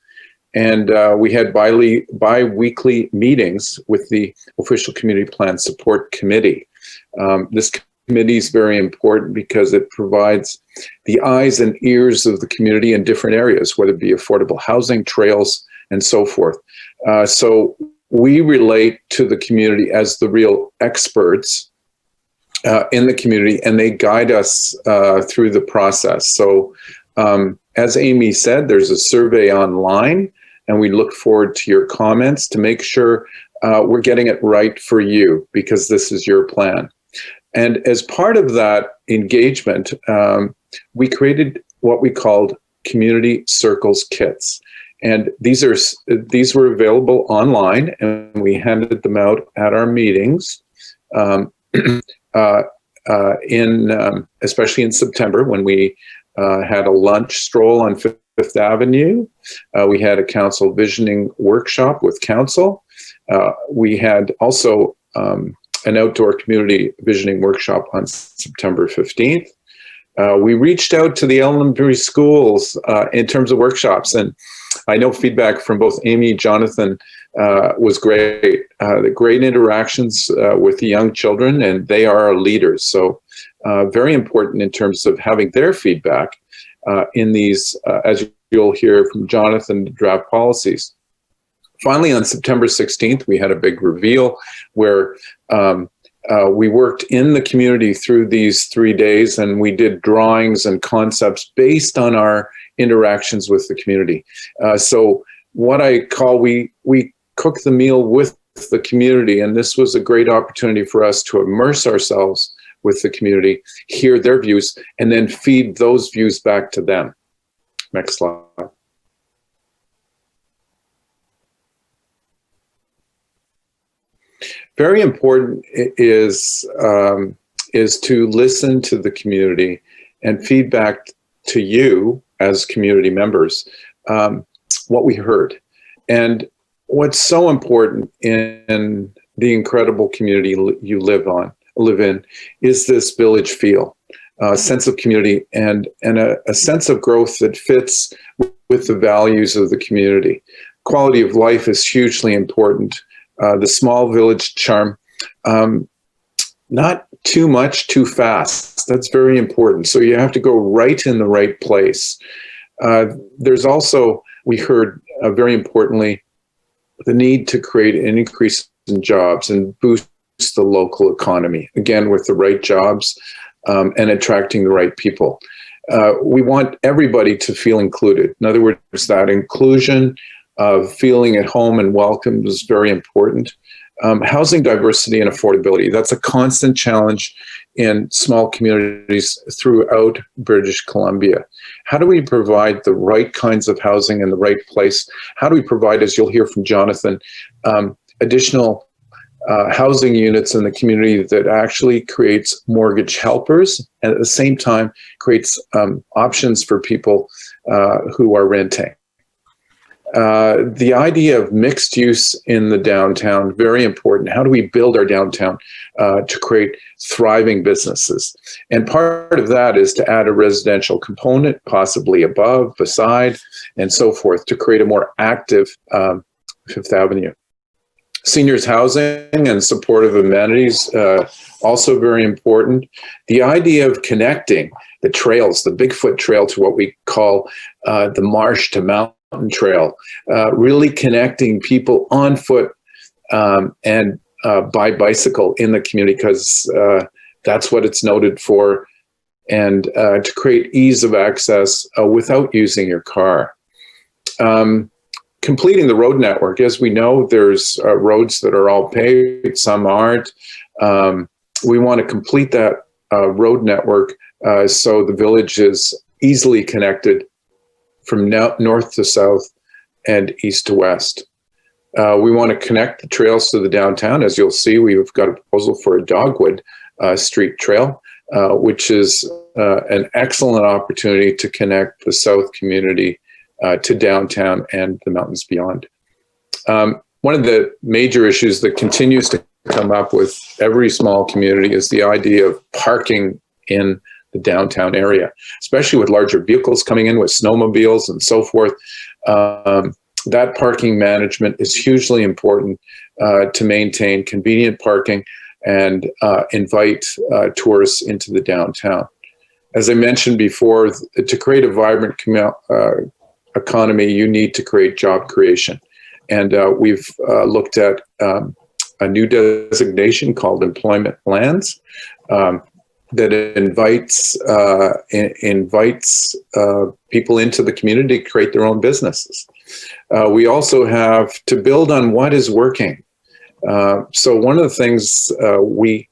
and we had bi-weekly meetings with the Official Community Plan Support Committee. This committee is very important because it provides the eyes and ears of the community in different areas, whether it be affordable housing, trails, and so forth. So we relate to the community as the real experts in the community, and they guide us through the process. So as Amy said, there's a survey online, and we look forward to your comments to make sure we're getting it right for you, because this is your plan. And as part of that engagement, we created what we called Community Circles Kits. And these were available online, and we handed them out at our meetings, especially in September, when we had a lunch stroll on Fifth Avenue. We had a council visioning workshop with council. We had also an outdoor community visioning workshop on September 15th. We reached out to the elementary schools in terms of workshops, and I know feedback from both Amy and Jonathan was great. The great interactions with the young children, and they are our leaders. So very important in terms of having their feedback in these, as you'll hear from Jonathan, draft policies. Finally, on September 16th, we had a big reveal where we worked in the community through these 3 days, and we did drawings and concepts based on our interactions with the community. So what I call, we cook the meal with the community, and this was a great opportunity for us to immerse ourselves with the community, hear their views, and then feed those views back to them. Next slide. Very important is to listen to the community and feedback to you as community members what we heard. And what's so important in the incredible community you live in is this village feel, a sense of community and a sense of growth that fits with the values of the community. Quality of life is hugely important. The small village charm, not too much, too fast. That's very important. So you have to go right in the right place. There's also, we heard very importantly, the need to create an increase in jobs and boost the local economy, again, with the right jobs and attracting the right people. We want everybody to feel included. In other words, that inclusion of feeling at home and welcome is very important. Housing diversity and affordability, that's a constant challenge in small communities throughout British Columbia. How do we provide the right kinds of housing in the right place? How do we provide, as you'll hear from Jonathan, additional housing units in the community that actually creates mortgage helpers and at the same time creates options for people who are renting? The idea of mixed use in the downtown, very important. How do we build our downtown to create thriving businesses? And part of that is to add a residential component, possibly above, beside, and so forth, to create a more active Fifth Avenue. Seniors housing and supportive amenities, also very important. The idea of connecting the trails, the Bigfoot Trail, to what we call the Marsh to Mountain Trail, really connecting people on foot and by bicycle in the community, because that's what it's noted for, and to create ease of access without using your car. Completing the road network. As we know, there's roads that are all paved, some aren't. We want to complete that road network so the village is easily connected from north to south and east to west. We want to connect the trails to the downtown. As you'll see, we've got a proposal for a Dogwood Street Trail, which is an excellent opportunity to connect the south community to downtown and the mountains beyond. One of the major issues that continues to come up with every small community is the idea of parking in the downtown area, especially with larger vehicles coming in with snowmobiles and so forth. That parking management is hugely important to maintain convenient parking and invite tourists into the downtown. As I mentioned before, to create a vibrant economy, you need to create job creation. And we've looked at a new designation called employment lands that invites people into the community to create their own businesses. We also have to build on what is working. So one of the things we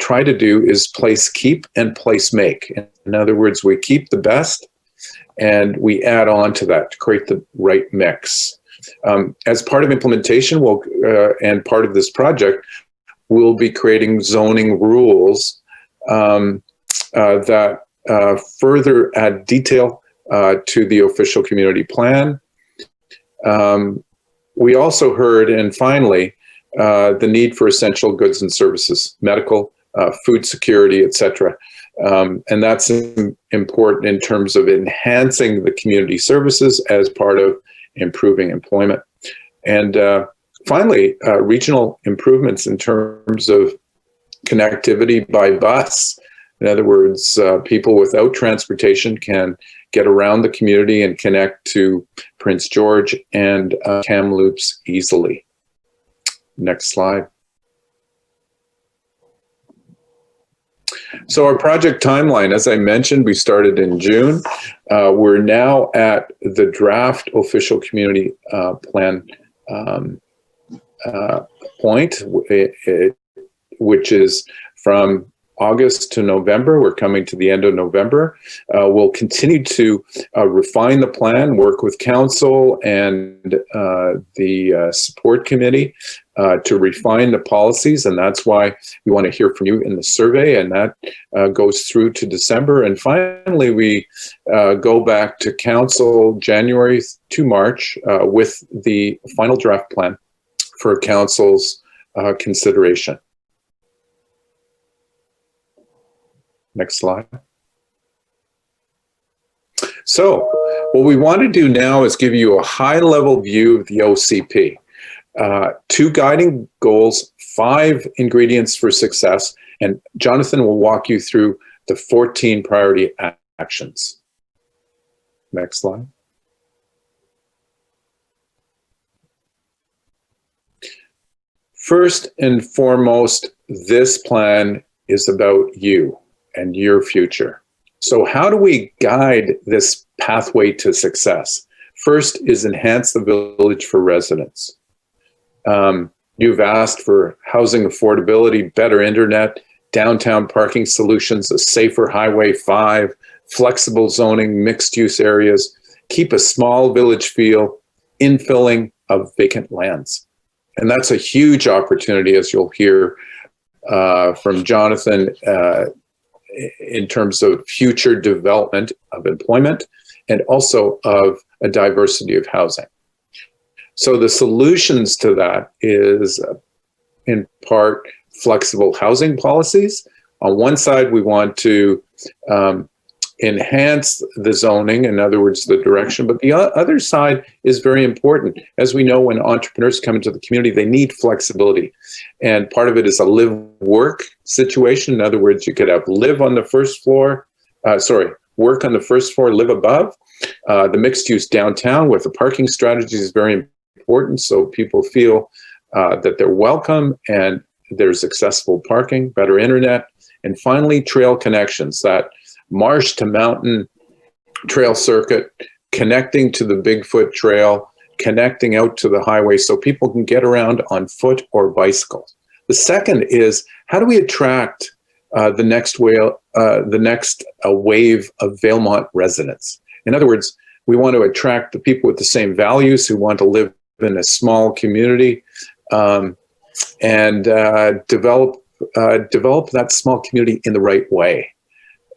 try to do is place keep and place make. In other words, we keep the best and we add on to that to create the right mix. As part of implementation, and part of this project, we'll be creating zoning rules that further add detail to the official community plan. We also heard, and finally, the need for essential goods and services, medical, food security, etc. And that's important in terms of enhancing the community services as part of improving employment. And finally, regional improvements in terms of connectivity by bus. In other words, people without transportation can get around the community and connect to Prince George and Kamloops easily. Next slide. So our project timeline, as I mentioned, we started in June. We're now at the draft official community plan point, which is from August to November. We're coming to the end of November. We'll continue to refine the plan, work with council and the support committee to refine the policies. And that's why we want to hear from you in the survey. And that goes through to December. And finally, we go back to council January to March with the final draft plan for council's consideration. Next slide. So what we want to do now is give you a high-level view of the OCP. 2 guiding goals, 5 ingredients for success, and Jonathan will walk you through the 14 priority actions. Next slide. First and foremost, this plan is about you and your future. So how do we guide this pathway to success? First is enhance the village for residents. You've asked for housing affordability, better internet, downtown parking solutions, a safer Highway 5, flexible zoning, mixed use areas, keep a small village feel, infilling of vacant lands. And that's a huge opportunity, as you'll hear from Jonathan, in terms of future development of employment and also of a diversity of housing. So the solutions to that is in part flexible housing policies. On one side, we want to enhance the zoning, in other words, the direction, but the other side is very important. As we know, when entrepreneurs come into the community, they need flexibility. And part of it is a live-work situation. In other words, you could have live on the first floor, work on the first floor, live above. The mixed-use downtown with the parking strategy is very important, so people feel that they're welcome and there's accessible parking, better internet, and finally, trail connections, that marsh to mountain trail circuit, connecting to the Bigfoot Trail, connecting out to the highway so people can get around on foot or bicycles. The second is, how do we attract the next wave of Valemount residents? In other words, we want to attract the people with the same values who want to live in a small community and develop that small community in the right way.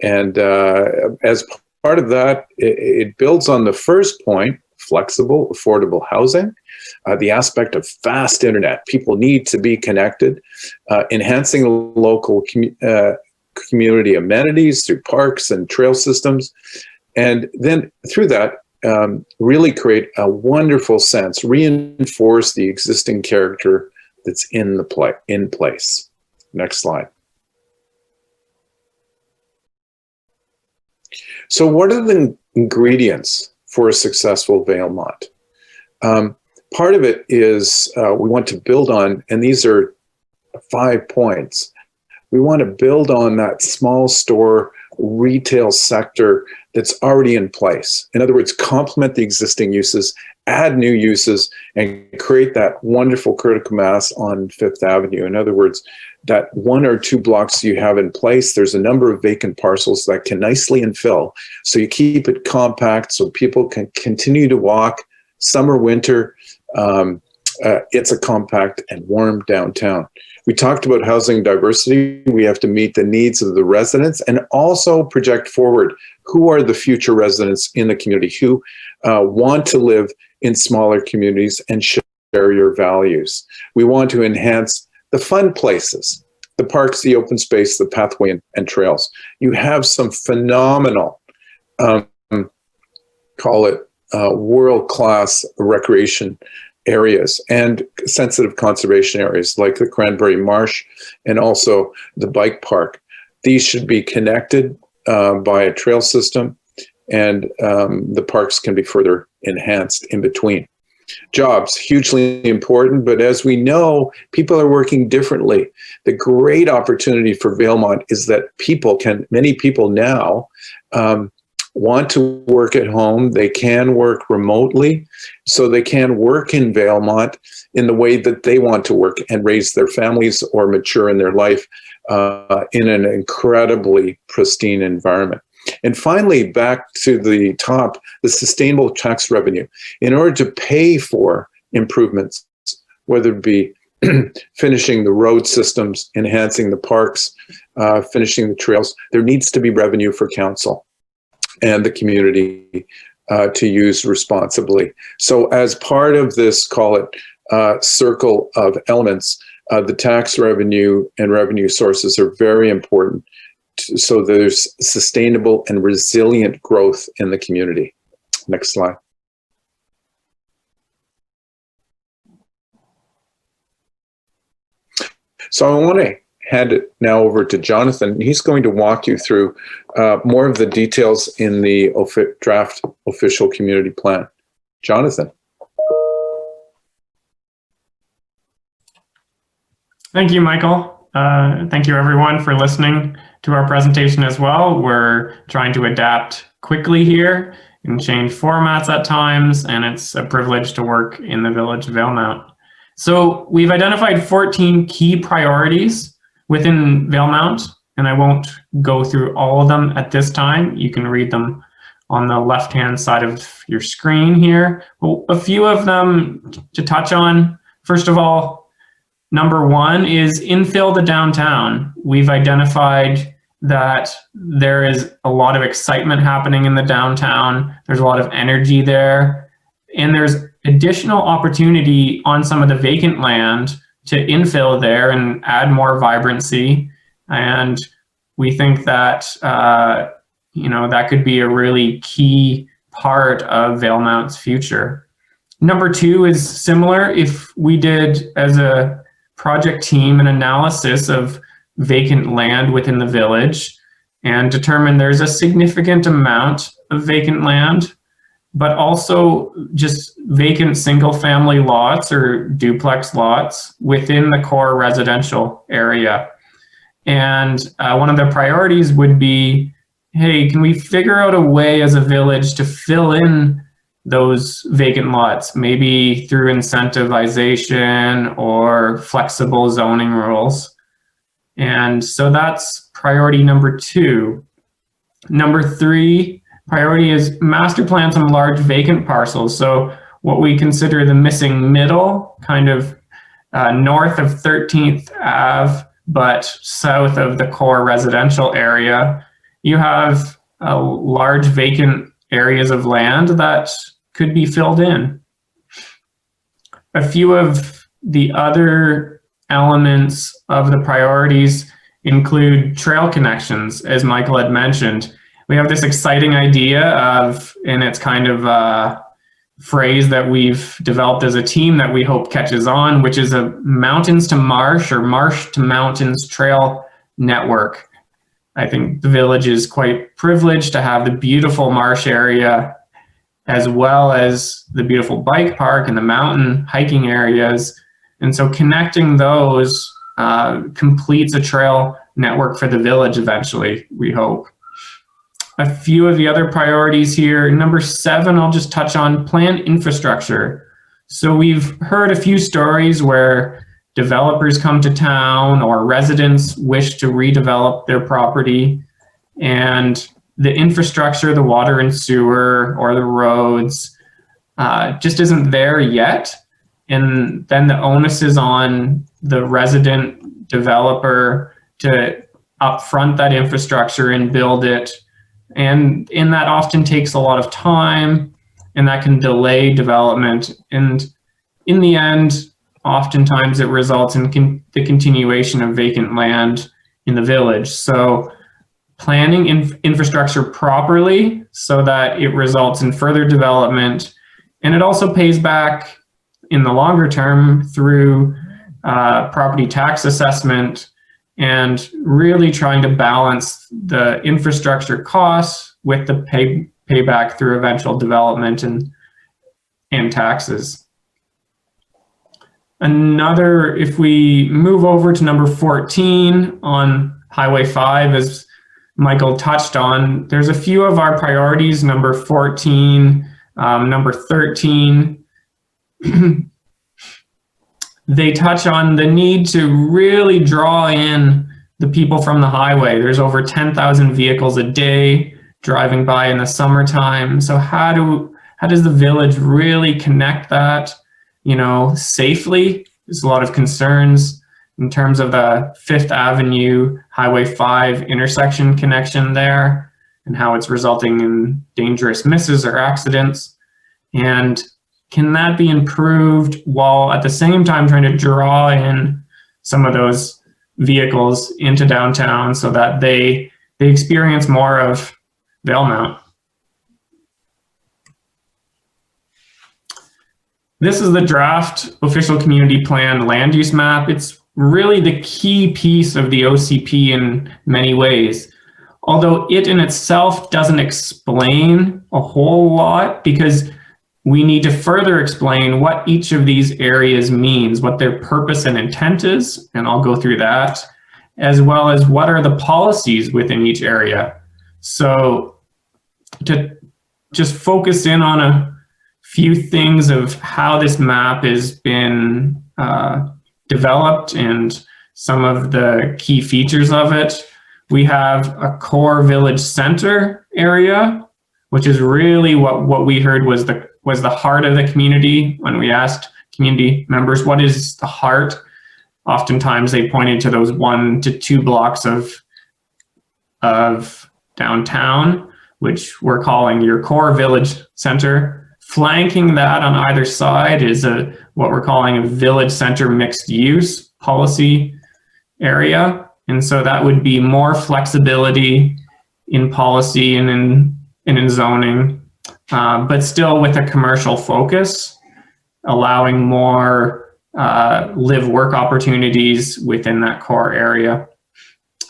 And as part of that, it builds on the first point, flexible, affordable housing, the aspect of fast internet. People need to be connected, enhancing the local community amenities through parks and trail systems. And then through that, really create a wonderful sense, reinforce the existing character that's in place. Next slide. So what are the ingredients for a successful Valemount? Part of it is we want to build on, and these are 5 points. We want to build on that small store retail sector that's already in place. In other words, complement the existing uses, add new uses, and create that wonderful critical mass on Fifth Avenue. In other words, that 1 or 2 blocks you have in place, there's a number of vacant parcels that can nicely infill. So you keep it compact so people can continue to walk summer, winter. It's a compact and warm downtown. We talked about housing diversity. We have to meet the needs of the residents and also project forward. Who are the future residents in the community who want to live in smaller communities and share your values? We want to enhance the fun places, the parks, the open space, the pathway and trails. You have some phenomenal, call it world-class recreation areas and sensitive conservation areas like the Cranberry Marsh and also the bike park. These should be connected by a trail system, and the parks can be further enhanced in between. Jobs, hugely important, but as we know, people are working differently. The great opportunity for Valemount is that many people now want to work at home, they can work remotely, so they can work in Valemount in the way that they want to work and raise their families or mature in their life in an incredibly pristine environment. And finally, back to the top, the sustainable tax revenue. In order to pay for improvements, whether it be finishing the road systems, enhancing the parks, finishing the trails, there needs to be revenue for council and the community to use responsibly. So as part of this, call it circle of elements, the tax revenue and revenue sources are very important so there's sustainable and resilient growth in the community. Next slide. So I want to hand it now over to Jonathan. He's going to walk you through more of the details in the draft official community plan. Jonathan. Thank you, Michael. Thank you, everyone, for listening to our presentation as well. We're trying to adapt quickly here and change formats at times, and it's a privilege to work in the village of Valemount. So we've identified 14 key priorities within Valemount, and I won't go through all of them at this time. You can read them on the left-hand side of your screen here. A few of them to touch on. First of all, number one is infill the downtown. We've identified that there is a lot of excitement happening in the downtown. There's a lot of energy there, and there's additional opportunity on some of the vacant land to infill there and add more vibrancy. And we think that that could be a really key part of Valemount's future. Number two is similar. If we did, as a project team, an analysis of vacant land within the village and determined there's a significant amount of vacant land, but also just vacant single-family lots or duplex lots within the core residential area. And one of the priorities would be, hey, can we figure out a way as a village to fill in those vacant lots, maybe through incentivization or flexible zoning rules? And so that's priority number two. Number three priority is master plan some large vacant parcels. So what we consider the missing middle, kind of north of 13th Ave, but south of the core residential area. You have large vacant areas of land that could be filled in. A few of the other elements of the priorities include trail connections, as Michael had mentioned. We have this exciting idea of, and it's kind of a phrase that we've developed as a team that we hope catches on, which is a mountains to marsh or marsh to mountains trail network. I think the village is quite privileged to have the beautiful marsh area as well as the beautiful bike park and the mountain hiking areas. And so connecting those completes a trail network for the village eventually, we hope. A few of the other priorities here. Number 7, I'll just touch on plan infrastructure. So we've heard a few stories where developers come to town or residents wish to redevelop their property, and the infrastructure, the water and sewer or the roads just isn't there yet. And then the onus is on the resident developer to upfront that infrastructure and build it. And that often takes a lot of time, and that can delay development. And in the end, oftentimes it results in the continuation of vacant land in the village. So planning infrastructure properly so that it results in further development, and it also pays back in the longer term through property tax assessment and really trying to balance the infrastructure costs with the payback through eventual development and taxes. If we move over to number 14 on Highway 5, as Michael touched on. There's a few of our priorities, number 14, number 13. They touch on the need to really draw in the people from the highway. There's over 10,000 vehicles a day driving by in the summertime. So how does the village really connect that, safely? There's a lot of concerns in terms of the 5th Avenue Highway 5 intersection connection there and how it's resulting in dangerous misses or accidents. And can that be improved while at the same time trying to draw in some of those vehicles into downtown so that they experience more of Valemount? This is the draft official community plan land use map. It's really the key piece of the OCP in many ways, although it in itself doesn't explain a whole lot, because we need to further explain what each of these areas means, what their purpose and intent is, and I'll go through that, as well as what are the policies within each area. So to just focus in on a few things of how this map has been developed and some of the key features of it. We have a core village center area, which is really what we heard was the heart of the community. When we asked community members, what is the heart? Oftentimes they pointed to those 1 to 2 blocks of downtown, which we're calling your core village center. Flanking that on either side is what we're calling a village center mixed use policy area. And so that would be more flexibility in policy and in zoning, but still with a commercial focus, allowing more live work opportunities within that core area.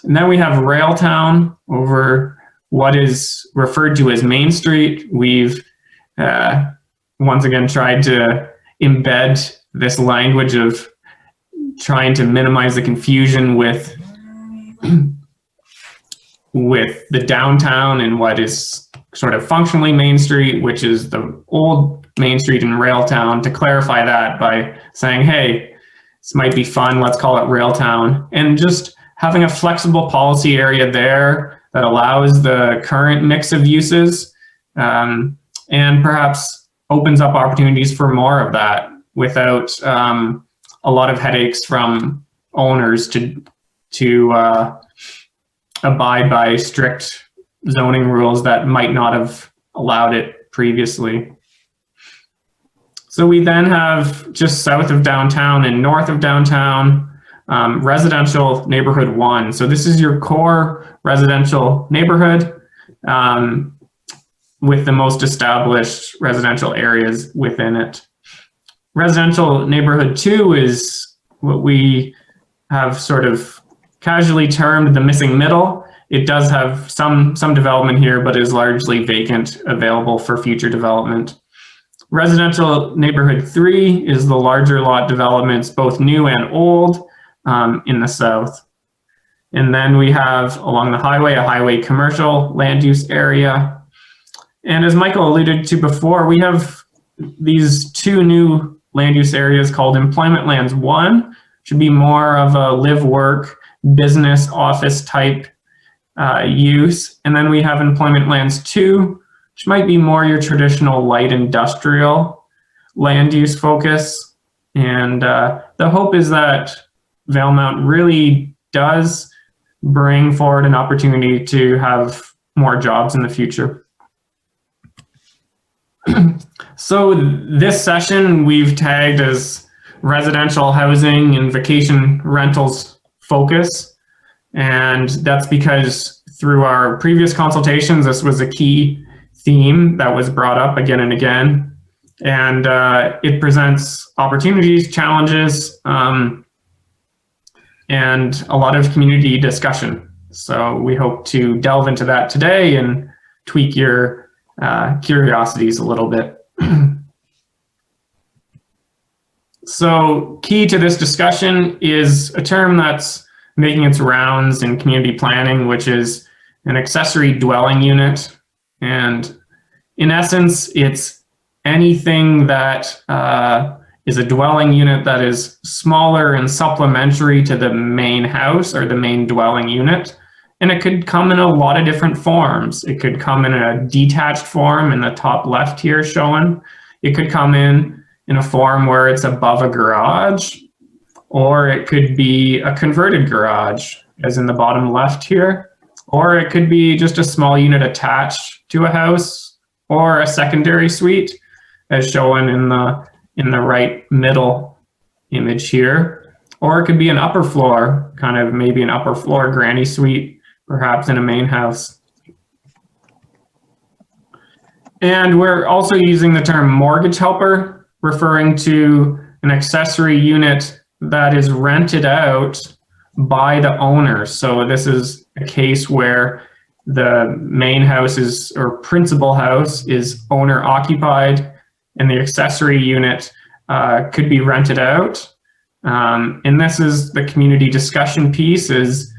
And then we have Railtown over what is referred to as Main Street. We've once again tried to embed this language of trying to minimize the confusion with the downtown and what is sort of functionally Main Street, which is the old Main Street in Railtown, to clarify that by saying, hey, this might be fun, let's call it Railtown, and just having a flexible policy area there that allows the current mix of uses, and perhaps opens up opportunities for more of that without a lot of headaches from owners to abide by strict zoning rules that might not have allowed it previously. So we then have just south of downtown and north of downtown, residential neighborhood 1. So this is your core residential neighborhood, with the most established residential areas within it. Residential neighborhood 2 is what we have sort of casually termed the missing middle. It does have some development here, but is largely vacant, available for future development. Residential neighborhood 3 is the larger lot developments, both new and old, in the south. And then we have along the highway, a highway commercial land use area. And as Michael alluded to before, we have these 2 new land use areas called Employment Lands 1, should be more of a live work, business, office type use. And then we have Employment Lands 2, which might be more your traditional light industrial land use focus. And the hope is that Valemount really does bring forward an opportunity to have more jobs in the future. So this session we've tagged as residential housing and vacation rentals focus. And that's because through our previous consultations, this was a key theme that was brought up again and again. And it presents opportunities, challenges, and a lot of community discussion. So we hope to delve into that today and tweak your curiosities a little bit. So key to this discussion is a term that's making its rounds in community planning, which is an accessory dwelling unit. And in essence, it's anything that is a dwelling unit that is smaller and supplementary to the main house or the main dwelling unit. And it could come in a lot of different forms. It could come in a detached form in the top left here shown. It could come in a form where it's above a garage, or it could be a converted garage, as in the bottom left here, or it could be just a small unit attached to a house, or a secondary suite, as shown in the right middle image here, or it could be an upper floor, kind of maybe an upper floor granny suite, perhaps in a main house. And we're also using the term mortgage helper, referring to an accessory unit that is rented out by the owner. So this is a case where the main house is, or principal house is owner occupied, and the accessory unit could be rented out. And this is the community discussion piece, is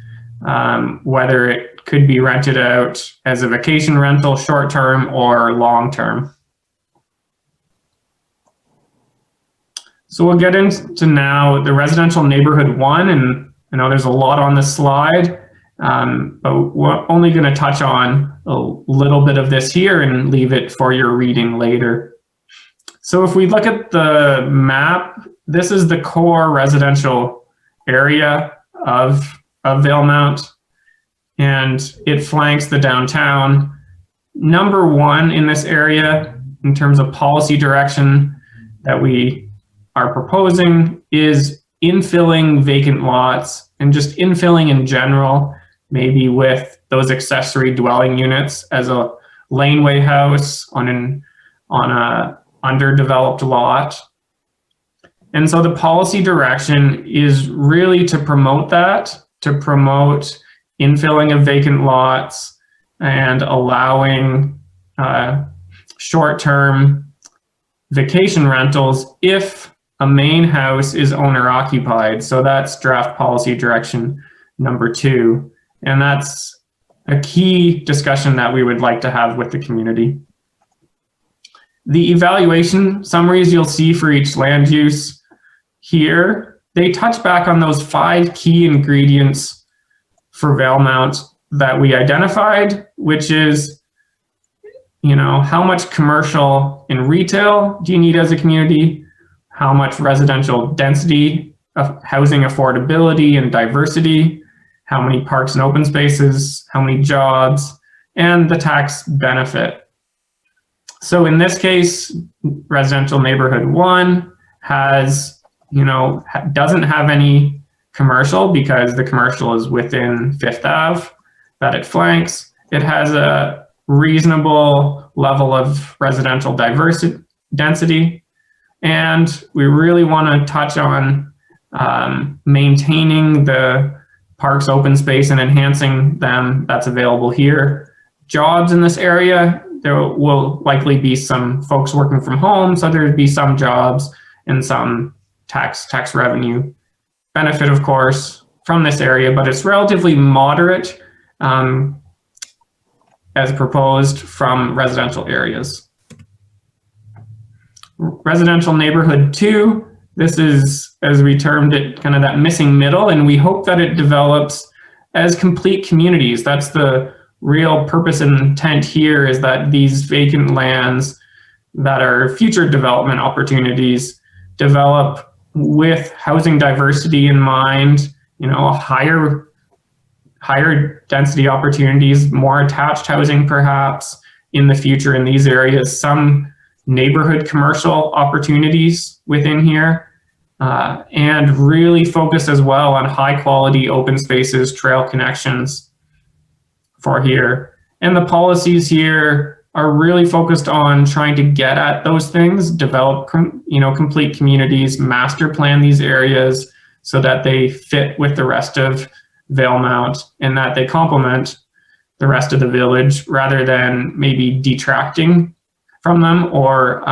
whether it could be rented out as a vacation rental, short-term or long-term. So we'll get into now the residential neighborhood 1, and I know there's a lot on this slide, but we're only going to touch on a little bit of this here and leave it for your reading later. So if we look at the map, this is the core residential area of Valemount, and it flanks the downtown. Number 1 in this area, in terms of policy direction that we are proposing, is infilling vacant lots, and just infilling in general, maybe with those accessory dwelling units as a laneway house on a underdeveloped lot. And so the policy direction is really to promote that, to promote infilling of vacant lots and allowing short-term vacation rentals if a main house is owner occupied. So that's draft policy direction number 2. And that's a key discussion that we would like to have with the community. The evaluation summaries you'll see for each land use here, they touch back on those 5 key ingredients for Valemount that we identified, which is, how much commercial and retail do you need as a community? How much residential density, of housing affordability and diversity? How many parks and open spaces? How many jobs? And the tax benefit. So in this case, residential neighborhood 1 has, doesn't have any commercial because the commercial is within 5th Ave that it flanks. It has a reasonable level of residential density. And we really want to touch on maintaining the parks open space and enhancing them. That's available here. Jobs in this area, there will likely be some folks working from home, so there'd be some jobs and some tax revenue benefit, of course, from this area, but it's relatively moderate as proposed from residential areas. Residential neighborhood 2, this is, as we termed it, kind of that missing middle, and we hope that it develops as complete communities. That's the real purpose and intent here, is that these vacant lands that are future development opportunities develop with housing diversity in mind, higher density opportunities, more attached housing perhaps in the future in these areas, some neighborhood commercial opportunities within here, and really focus as well on high quality open spaces, trail connections for here. And the policies here are really focused on trying to get at those things, develop complete communities, master plan these areas so that they fit with the rest of Valemount and that they complement the rest of the village rather than maybe detracting from them, or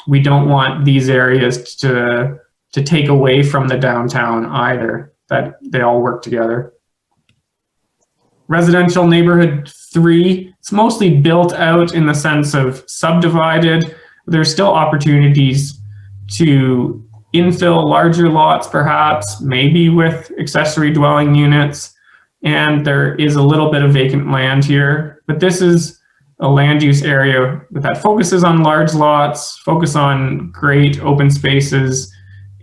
we don't want these areas to take away from the downtown either, that they all work together. residential neighborhood 3, it's mostly built out in the sense of subdivided. There's still opportunities to infill larger lots, perhaps, maybe with accessory dwelling units. And there is a little bit of vacant land here, but this is a land use area that focuses on large lots, focus on great open spaces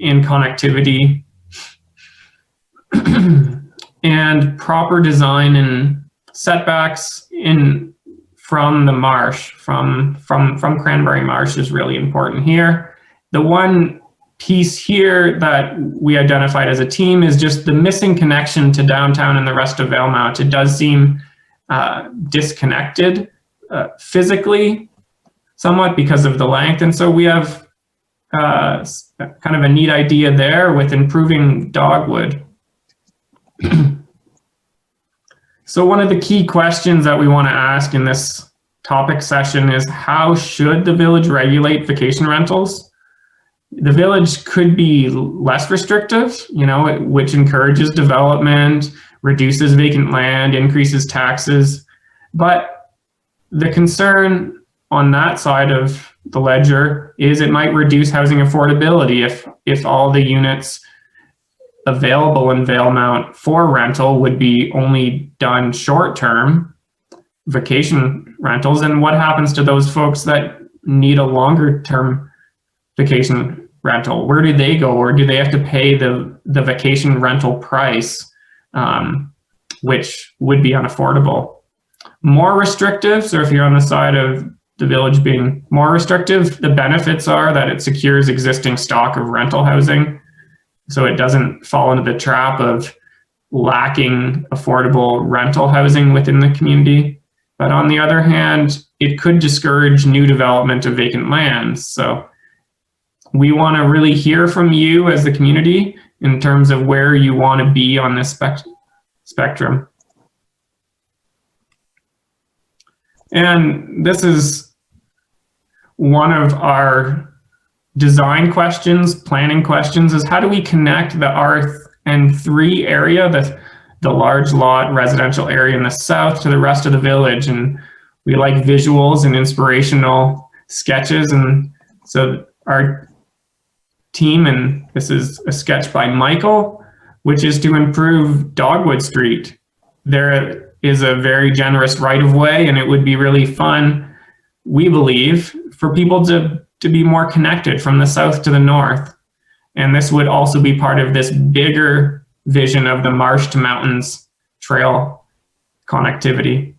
and connectivity, and proper design and setbacks from the marsh, from Cranberry Marsh is really important here. The one piece here that we identified as a team is just the missing connection to downtown and the rest of Valemount. It does seem disconnected physically, somewhat because of the length. And so we have kind of a neat idea there with improving dogwood. So one of the key questions that we want to ask in this topic session is, how should the village regulate vacation rentals? The village could be less restrictive, which encourages development, reduces vacant land, increases taxes. But the concern on that side of the ledger is it might reduce housing affordability if all the units available in Valemount for rental would be only done short-term vacation rentals. And what happens to those folks that need a longer-term vacation rental? Where do they go? Or do they have to pay the vacation rental price, which would be unaffordable? More restrictive, so if you're on the side of the village being more restrictive, the benefits are that it secures existing stock of rental housing, so it doesn't fall into the trap of lacking affordable rental housing within the community. But on the other hand, it could discourage new development of vacant lands. So we want to really hear from you as the community in terms of where you want to be on this spectrum. And this is one of our design questions, planning questions, is how do we connect the RN3 area, the large lot residential area in the south, to the rest of the village? And we like visuals and inspirational sketches. And so our team, and this is a sketch by Michael, which is to improve Dogwood Street. There is a very generous right-of-way, and it would be really fun, we believe, for people to be more connected from the south to the north. And this would also be part of this bigger vision of the Marsh to Mountains trail connectivity.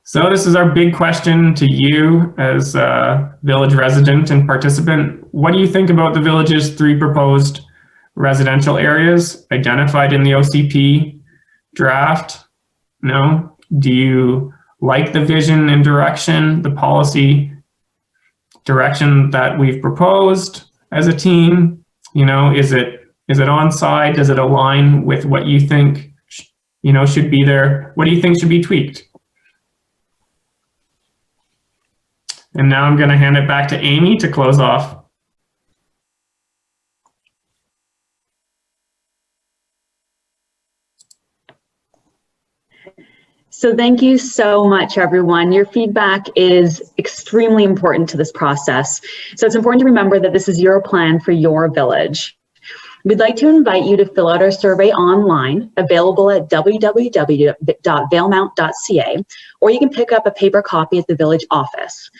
So this is our big question to you as a village resident and participant. What do you think about the village's 3 proposed residential areas identified in the OCP draft? No? Do you like the vision and direction, the policy direction that we've proposed as a team? Is it on side? Does it align with what you think, should be there? What do you think should be tweaked? And now I'm going to hand it back to Amy to close off. So thank you so much, everyone. Your feedback is extremely important to this process. So it's important to remember that this is your plan for your village. We'd like to invite you to fill out our survey online, available at www.valemount.ca, or you can pick up a paper copy at the village office.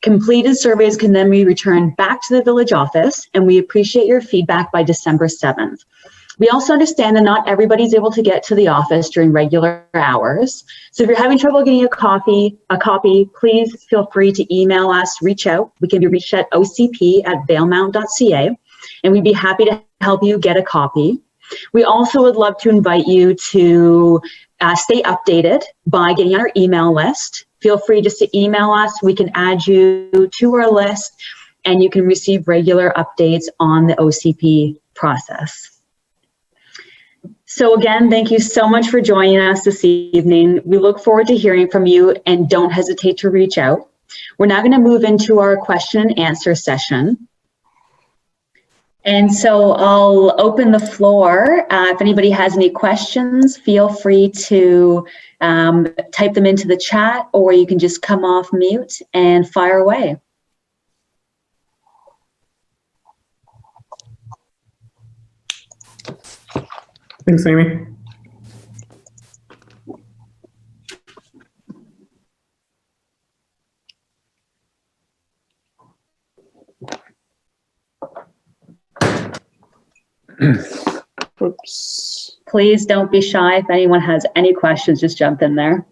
Completed surveys can then be returned back to the village office, and we appreciate your feedback by December 7th. We also understand that not everybody's able to get to the office during regular hours. So if you're having trouble getting a copy, please feel free to email us, reach out. We can be reached at ocp@valemount.ca, and we'd be happy to help you get a copy. We also would love to invite you to stay updated by getting on our email list. Feel free just to email us. We can add you to our list, and you can receive regular updates on the OCP process. So again, thank you so much for joining us this evening. We look forward to hearing from you, and don't hesitate to reach out. We're now going to move into our question and answer session. And so I'll open the floor. If anybody has any questions, feel free to type them into the chat, or you can just come off mute and fire away. Thanks, Amy. Oops. Please don't be shy. If anyone has any questions, just jump in there.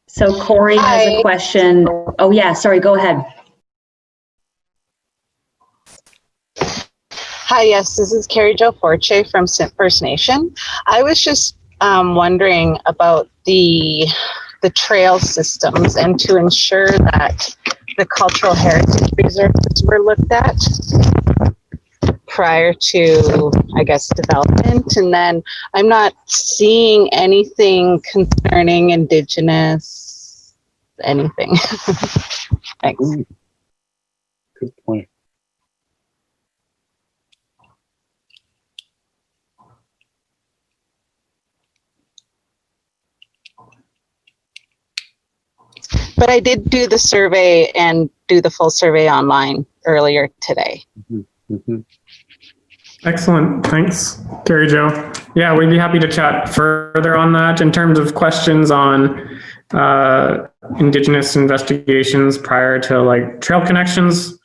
So Corey has a question. Oh yeah, sorry, go ahead. Hi, yes, this is Carrie Jo Forche from Sint First Nation. I was just wondering about the trail systems and to ensure that the cultural heritage reserves were looked at prior to, I guess, development. And then I'm not seeing anything concerning Indigenous anything. Thanks. Good point. But I did do the survey and do the full survey online earlier today. Mm-hmm. Mm-hmm. Excellent. Thanks, Carrie Jo. Yeah, we'd be happy to chat further on that in terms of questions on Indigenous investigations prior to like trail connections.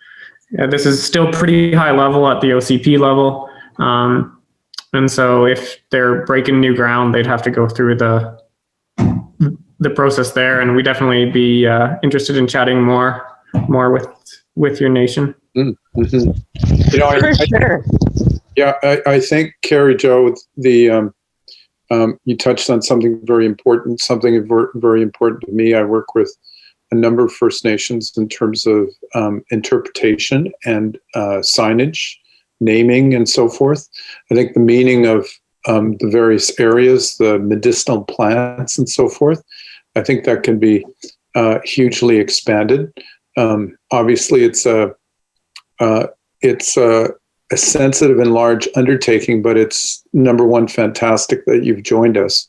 This is still pretty high level at the OCP level. And so if they're breaking new ground, they'd have to go through the process there. And we definitely be interested in chatting more with your nation. Mm-hmm. You know, For sure. Yeah, I think, Carrie Jo, you touched on something very important to me. I work with a number of First Nations in terms of interpretation and signage, naming, and so forth. I think the meaning of the various areas, the medicinal plants, and so forth, I think that can be hugely expanded. Obviously, it's a sensitive and large undertaking, but it's number one, fantastic that you've joined us.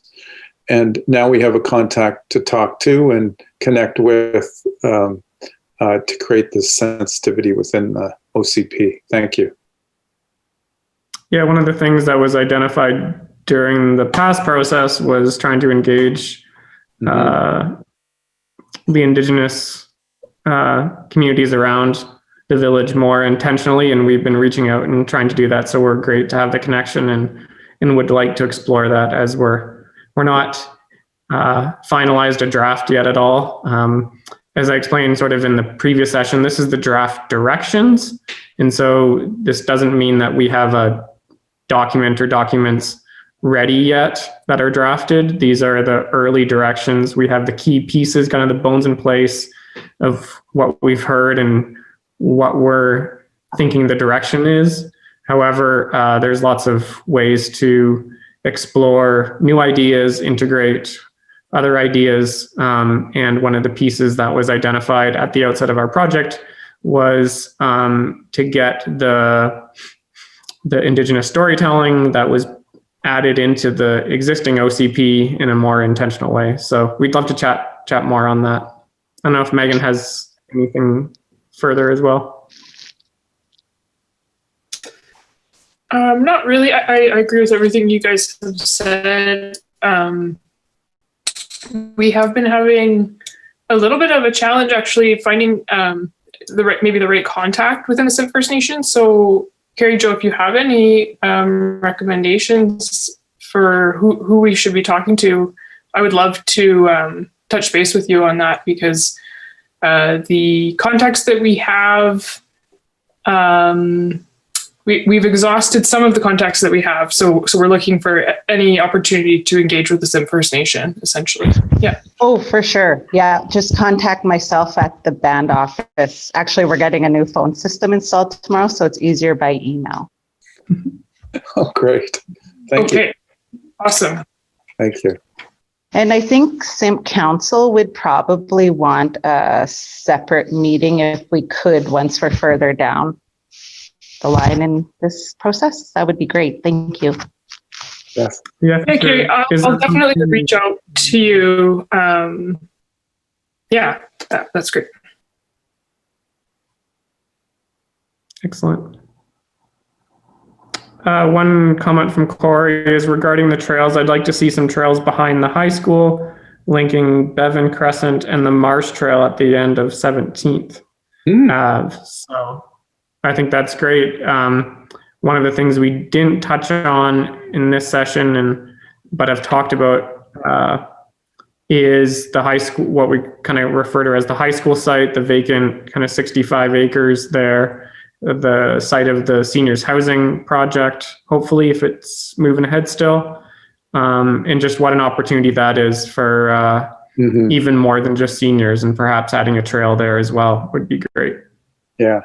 And now we have a contact to talk to and connect with to create this sensitivity within the OCP. Thank you. Yeah, one of the things that was identified during the past process was trying to engage the Indigenous communities around the village more intentionally, and we've been reaching out and trying to do that. So we're great to have the connection and would like to explore that, as we're not finalized a draft yet at all. As I explained sort of in the previous session, this is the draft directions. And so this doesn't mean that we have a document or documents ready yet that are drafted. These are the early directions. We have the key pieces, kind of the bones in place of what we've heard and what we're thinking the direction is. However, there's lots of ways to explore new ideas, integrate other ideas. And one of the pieces that was identified at the outset of our project was to get the Indigenous storytelling that was added into the existing OCP in a more intentional way. So we'd love to chat more on that. I don't know if Megan has anything further as well. Not really. I agree with everything you guys have said. We have been having a little bit of a challenge actually finding the right contact within the Sint First Nation. So Carrie Jo, if you have any recommendations for who we should be talking to, I would love to touch base with you on that, because the contacts that we have we've exhausted some of the contacts that we have. So we're looking for any opportunity to engage with this First Nation, essentially. Yeah. Oh, for sure. Yeah, just contact myself at the band office. Actually, we're getting a new phone system installed tomorrow, so it's easier by email. Oh, great. Thank you. Awesome. Thank you. And I think SIMP Council would probably want a separate meeting if we could, once we're further down the line in this process. That would be great. Thank you. Yes. Yeah. Thank you. I'll definitely reach out to you. Yeah, that's great. Excellent. One comment from Corey is regarding the trails. I'd like to see some trails behind the high school, linking Bevan Crescent and the Marsh Trail at the end of 17th Ave. So I think that's great. One of the things we didn't touch on in this session, but have talked about, is the high school, what we kind of refer to as the high school site, the vacant kind of 65 acres there, the site of the seniors housing project, hopefully, if it's moving ahead still. And just what an opportunity that is for even more than just seniors, and perhaps adding a trail there as well would be great. Yeah.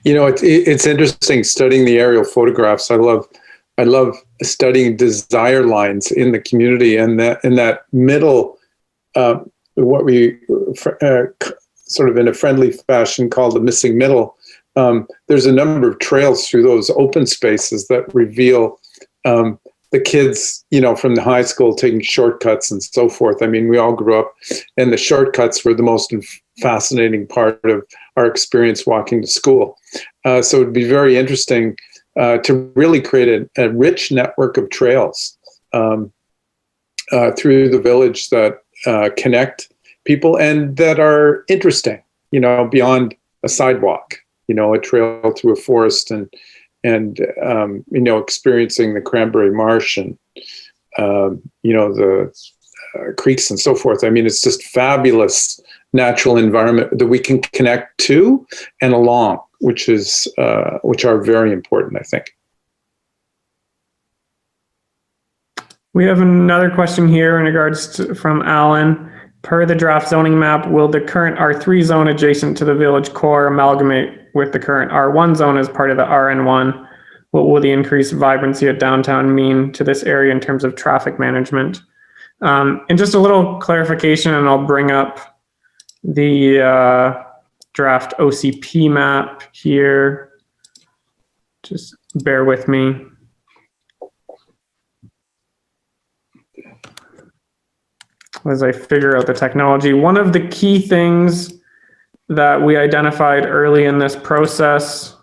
You know, it's interesting studying the aerial photographs. I love studying desire lines in the community, and that in that middle, what we sort of in a friendly fashion call the missing middle. There's a number of trails through those open spaces that reveal the kids, you know, from the high school taking shortcuts and so forth. I mean, we all grew up, and the shortcuts were the most fascinating part of our experience walking to school. So it'd be very interesting to really create a rich network of trails through the village that connect people and that are interesting, you know, beyond a sidewalk, you know, a trail through a forest and you know, experiencing the Cranberry Marsh and, you know, the creeks and so forth. I mean, it's just fabulous natural environment that we can connect to and along, which are very important, I think. We have another question here in regards to, from Alan. Per the draft zoning map, will the current R3 zone adjacent to the village core amalgamate with the current R1 zone as part of the RN1? What will the increased vibrancy at downtown mean to this area in terms of traffic management? And just a little clarification, and I'll bring up the draft OCP map here. Just bear with me. As I figure out the technology. One of the key things that we identified early in this process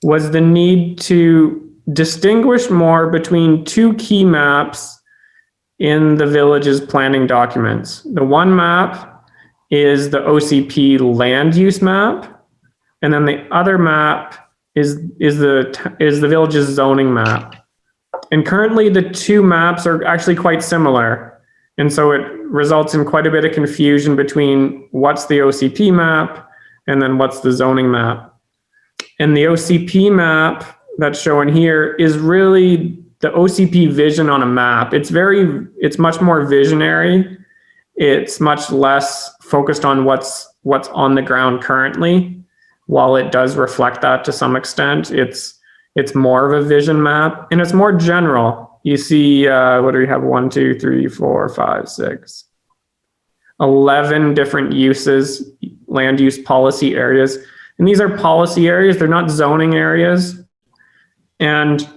was the need to distinguish more between two key maps in the village's planning documents. The one map is the OCP land use map, and then the other map is the village's zoning map. And currently the two maps are actually quite similar. And so it results in quite a bit of confusion between what's the OCP map and then what's the zoning map. And the OCP map that's shown here is really the OCP vision on a map. It's much more visionary. It's much less focused on what's on the ground currently. While it does reflect that to some extent, it's more of a vision map, and it's more general. You see, what do we have? 1, 2, 3, 4, 5, 6, 11 different uses, land use policy areas. And these are policy areas, they're not zoning areas. And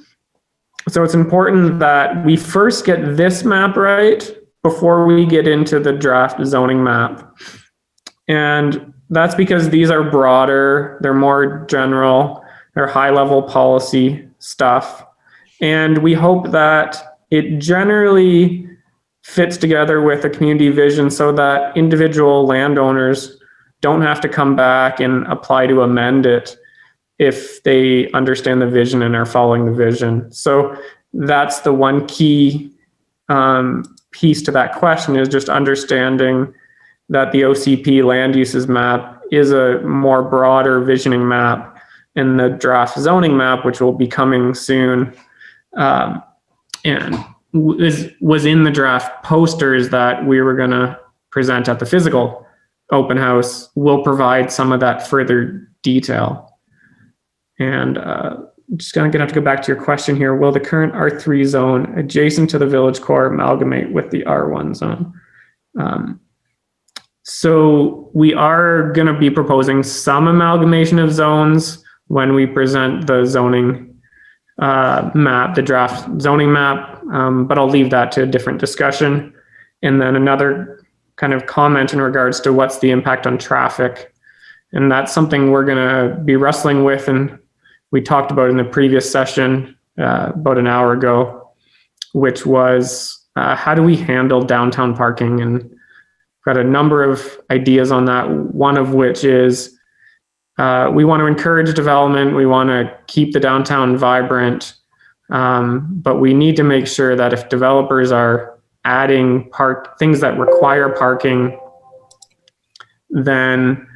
so it's important that we first get this map right before we get into the draft zoning map. And that's because these are broader, they're more general, they're high level policy stuff. And we hope that it generally fits together with a community vision so that individual landowners don't have to come back and apply to amend it if they understand the vision and are following the vision. So that's the one key piece to that question is just understanding that the OCP land uses map is a more broader visioning map, and the draft zoning map, which will be coming soon, and was in the draft posters that we were going to present at the physical open house, will provide some of that further detail. And just gonna have to go back to your question here. Will the current R3 zone adjacent to the village core amalgamate with the R1 zone? So we are going to be proposing some amalgamation of zones when we present the zoning map, the draft zoning map, but I'll leave that to a different discussion. And then another kind of comment in regards to what's the impact on traffic. And that's something we're going to be wrestling with, and we talked about in the previous session about an hour ago, which was how do we handle downtown parking? And got a number of ideas on that, one of which is we want to encourage development. We want to keep the downtown vibrant, but we need to make sure that if developers are adding things that require parking, then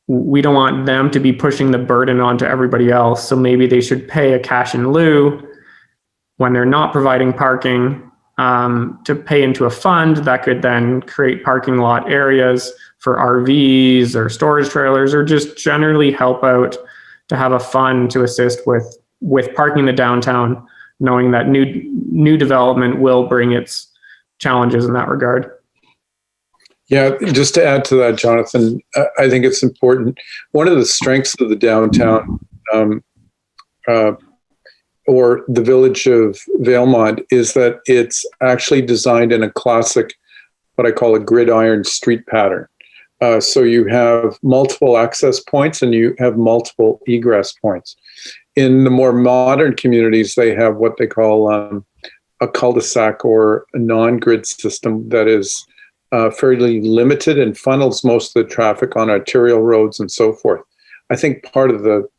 we don't want them to be pushing the burden onto everybody else. So maybe they should pay a cash in lieu when they're not providing parking, to pay into a fund that could then create parking lot areas for RVs or storage trailers, or just generally help out to have a fund to assist with parking the downtown, knowing that new development will bring its challenges in that regard. Yeah, just to add to that, Jonathan, I think it's important. One of the strengths of the downtown or the village of Valemount is that it's actually designed in a classic, what I call a gridiron street pattern. So you have multiple access points and you have multiple egress points. In the more modern communities, they have what they call a cul-de-sac or a non-grid system that is fairly limited and funnels most of the traffic on arterial roads and so forth. I think part of the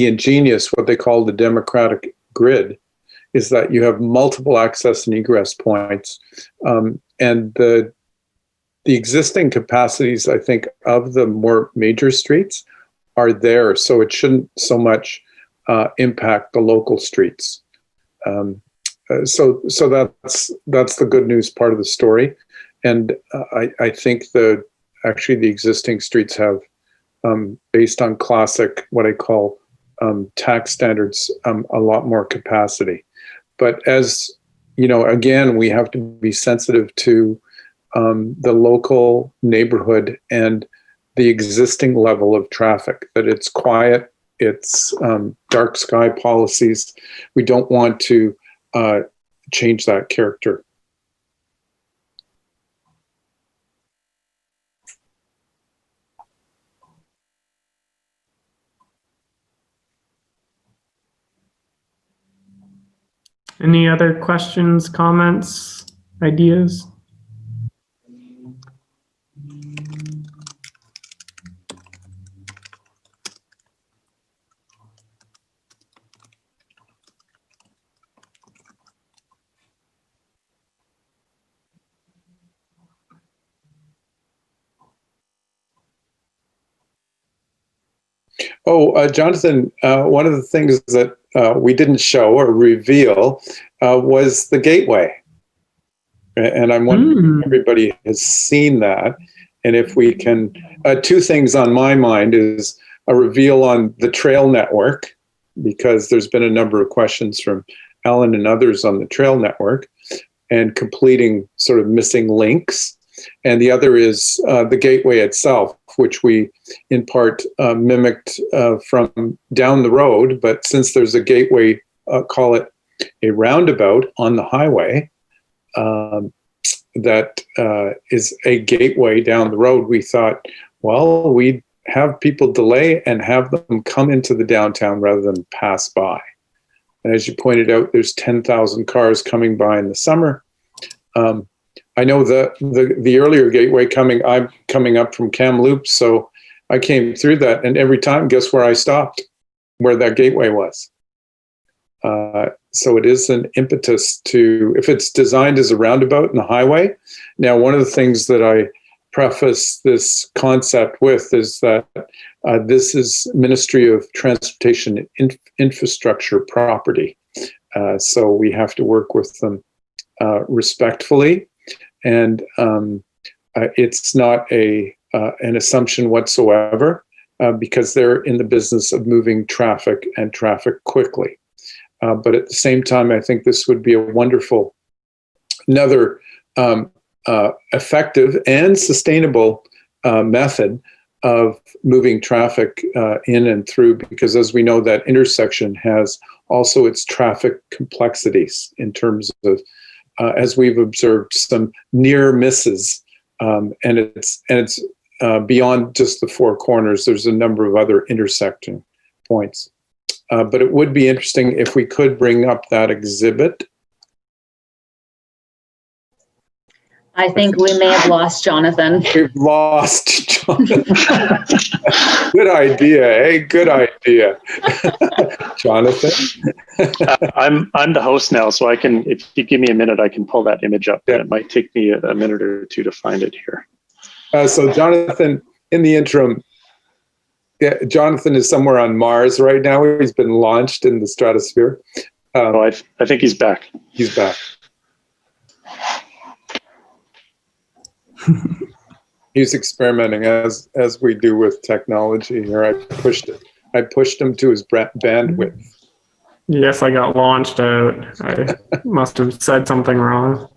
ingenious, what they call the democratic grid, is that you have multiple access and egress points, and the existing capacities, I think, of the more major streets are there, so it shouldn't so much impact the local streets. So that's the good news part of the story, and I think actually the existing streets have, based on classic, what I call tax standards, a lot more capacity. But as you know, again, we have to be sensitive to the local neighborhood and the existing level of traffic, that it's quiet, it's dark sky policies. We don't want to change that character. Any other questions, comments, ideas? Jonathan, one of the things that we didn't show or reveal was the gateway. And I'm wondering if everybody has seen that. And if we can, two things on my mind is a reveal on the trail network, because there's been a number of questions from Alan and others on the trail network, and completing sort of missing links. And the other is the gateway itself, which we in part mimicked from down the road. But since there's a gateway, call it a roundabout on the highway, that is a gateway down the road, we thought, well, we'd have people delay and have them come into the downtown rather than pass by. And as you pointed out, there's 10,000 cars coming by in the summer. I know the earlier gateway I'm coming up from Kamloops, so I came through that, and every time, guess where I stopped? Where that gateway was. So it is an impetus to, if it's designed as a roundabout and a highway. Now, one of the things that I preface this concept with is that this is Ministry of Transportation Infrastructure property. So we have to work with them respectfully, and it's not an assumption whatsoever, because they're in the business of moving traffic and traffic quickly. But at the same time, I think this would be a wonderful, another effective and sustainable method of moving traffic in and through, because as we know, that intersection has also its traffic complexities in terms of, as we've observed, some near misses, and it's beyond just the four corners. There's a number of other intersecting points. But it would be interesting if we could bring up that exhibit. I think we may have lost Jonathan. We've lost Jonathan. Good idea, eh? Good idea. Jonathan? I'm the host now, so I can, if you give me a minute, I can pull that image up. Yeah. It might take me a minute or two to find it here. So Jonathan, in the interim, yeah, Jonathan is somewhere on Mars right now. He's been launched in the stratosphere. I think he's back. He's back. He's experimenting as we do with technology here. I pushed him to his bandwidth. Yes, I got launched out. I must have said something wrong.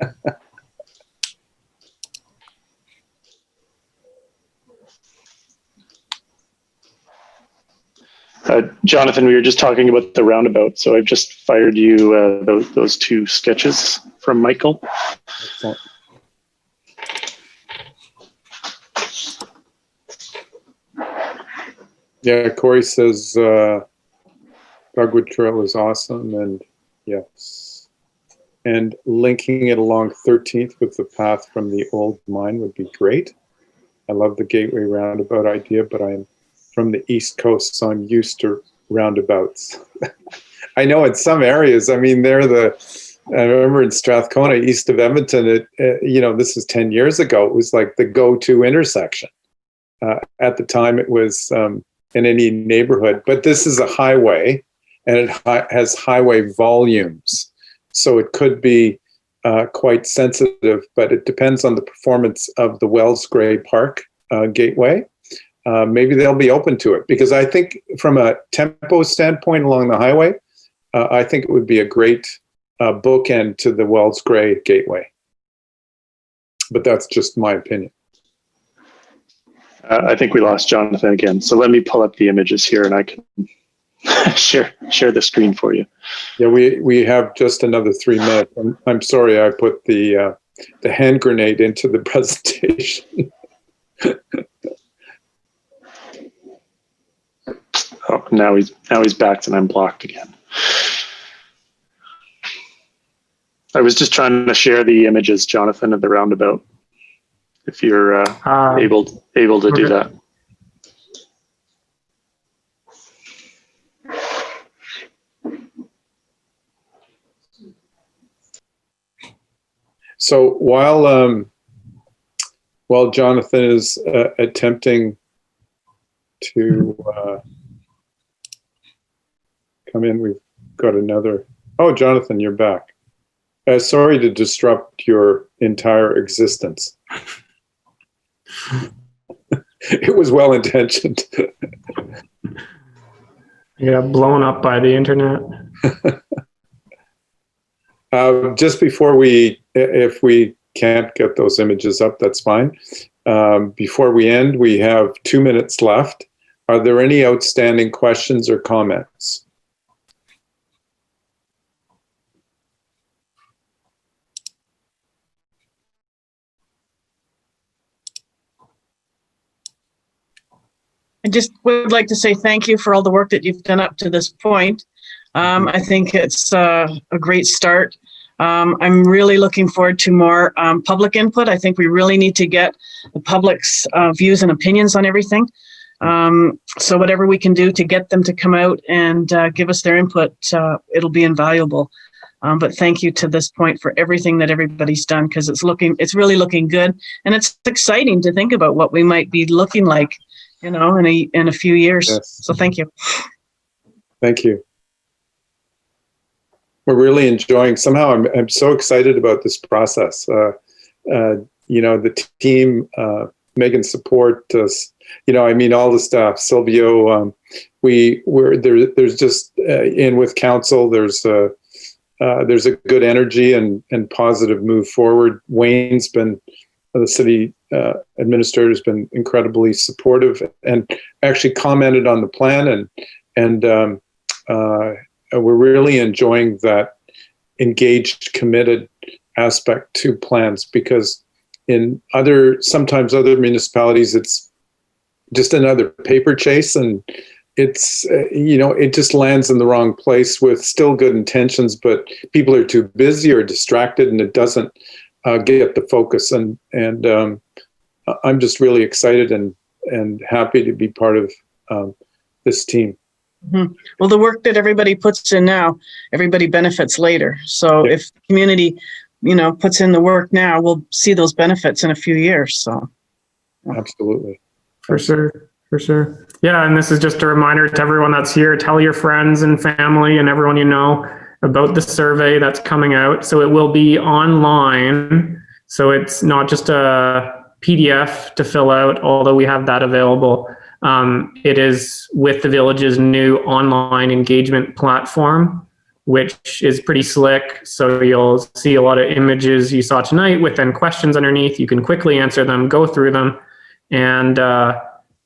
Jonathan, we were just talking about the roundabout, so I've just fired you those two sketches from Michael. Excellent. Yeah, Corey says Dogwood Trail is awesome, and yes. And linking it along 13th with the path from the old mine would be great. I love the Gateway roundabout idea, but I'm from the East Coast, so I'm used to roundabouts. I know in some areas, I mean, I remember in Strathcona, east of Edmonton, this is 10 years ago, it was like the go-to intersection. At the time, it was in any neighborhood, but this is a highway, and it has highway volumes. So it could be quite sensitive, but it depends on the performance of the Wells Gray Park Gateway. Maybe they'll be open to it, because I think from a tempo standpoint along the highway, I think it would be a great bookend to the Wells Gray Gateway. But that's just my opinion. I think we lost Jonathan again. So let me pull up the images here, and I can share the screen for you. Yeah, we have just another 3 minutes. I'm sorry I put the hand grenade into the presentation. Oh, now he's back and I'm blocked again. I was just trying to share the images, Jonathan, of the roundabout. If you're able to do that. So while Jonathan is attempting to come in, we've got another. Oh, Jonathan, you're back. Sorry to disrupt your entire existence. It was well intentioned. Yeah, blown up by the internet. Just before if we can't get those images up, that's fine. Before we end, we have 2 minutes left. Are there any outstanding questions or comments? I just would like to say thank you for all the work that you've done up to this point. I think it's a great start. I'm really looking forward to more public input. I think we really need to get the public's views and opinions on everything. So whatever we can do to get them to come out and give us their input, it'll be invaluable. But thank you to this point for everything that everybody's done, because it's really looking good, and it's exciting to think about what we might be looking like, in a few years. Yes. So thank you. Thank you. We're really enjoying. Somehow, I'm so excited about this process. The team, Megan's support us. All the staff, Silvio. There's just with council. There's a good energy and positive move forward. Wayne's been the city administrator has been incredibly supportive and actually commented on the plan and we're really enjoying that engaged, committed aspect to plans, because in sometimes other municipalities, it's just another paper chase, and it's, it just lands in the wrong place with still good intentions, but people are too busy or distracted, and it doesn't get the focus. And I'm just really excited and happy to be part of this team. Mm-hmm. Well, the work that everybody puts in now, everybody benefits later. So if the community, puts in the work now, we'll see those benefits in a few years. So absolutely. For sure. Yeah, and this is just a reminder to everyone that's here, tell your friends and family and everyone you know about the survey that's coming out. So it will be online. So it's not just a PDF to fill out, although we have that available. It is with the village's new online engagement platform, which is pretty slick. So you'll see a lot of images you saw tonight with then questions underneath. You can quickly answer them, go through them, and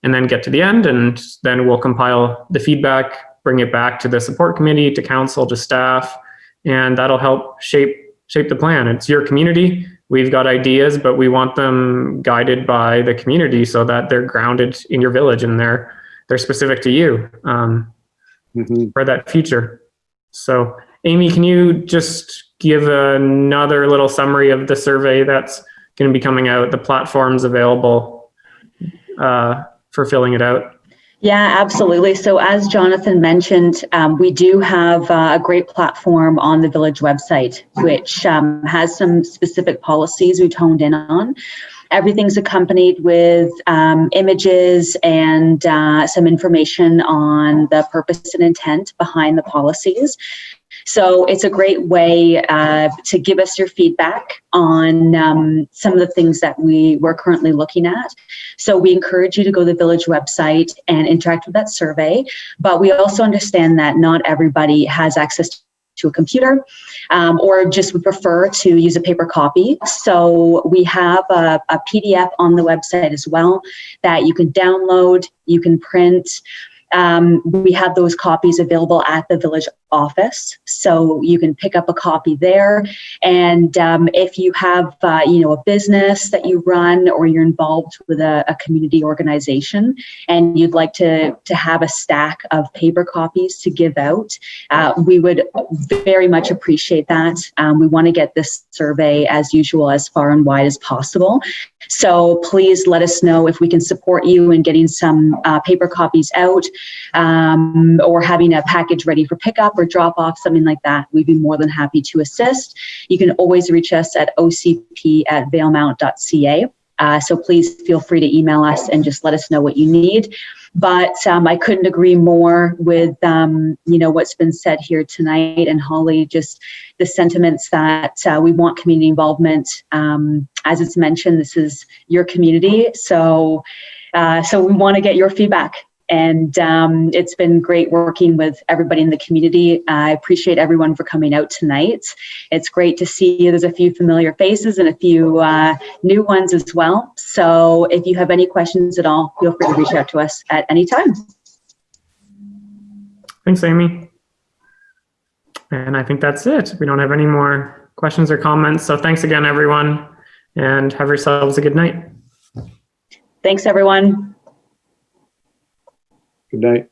then get to the end. And then we'll compile the feedback, bring it back to the support committee, to council, to staff, and that'll help shape the plan. It's your community. We've got ideas, but we want them guided by the community so that they're grounded in your village and they're specific to you for that future. So, Amy, can you just give another little summary of the survey that's going to be coming out, the platforms available for filling it out? Yeah, absolutely. So as Jonathan mentioned, we do have a great platform on the village website, which has some specific policies we've honed in on. Everything's accompanied with images and some information on the purpose and intent behind the policies. So it's a great way to give us your feedback on some of the things that we're currently looking at. So we encourage you to go to the village website and interact with that survey. But we also understand that not everybody has access to a computer or just would prefer to use a paper copy. So we have a PDF on the website as well that you can download, you can print. We have those copies available at the village office, so you can pick up a copy there. And if you have, a business that you run or you're involved with a community organization and you'd like to have a stack of paper copies to give out, we would very much appreciate that. We want to get this survey, as usual, as far and wide as possible. So please let us know if we can support you in getting some paper copies out or having a package ready for pickup or drop off, something like that. We'd be more than happy to assist. You can always reach us at ocp@valemount.ca. So please feel free to email us and just let us know what you need. But I couldn't agree more with, what's been said here tonight. And Holly, just the sentiments that we want community involvement. As it's mentioned, this is your community. So we want to get your feedback. And it's been great working with everybody in the community. I appreciate everyone for coming out tonight. It's great to see there's a few familiar faces and a few new ones as well. So if you have any questions at all, feel free to reach out to us at any time. Thanks, Amy. And I think that's it. We don't have any more questions or comments. So thanks again, everyone, and have yourselves a good night. Thanks, everyone. Good night.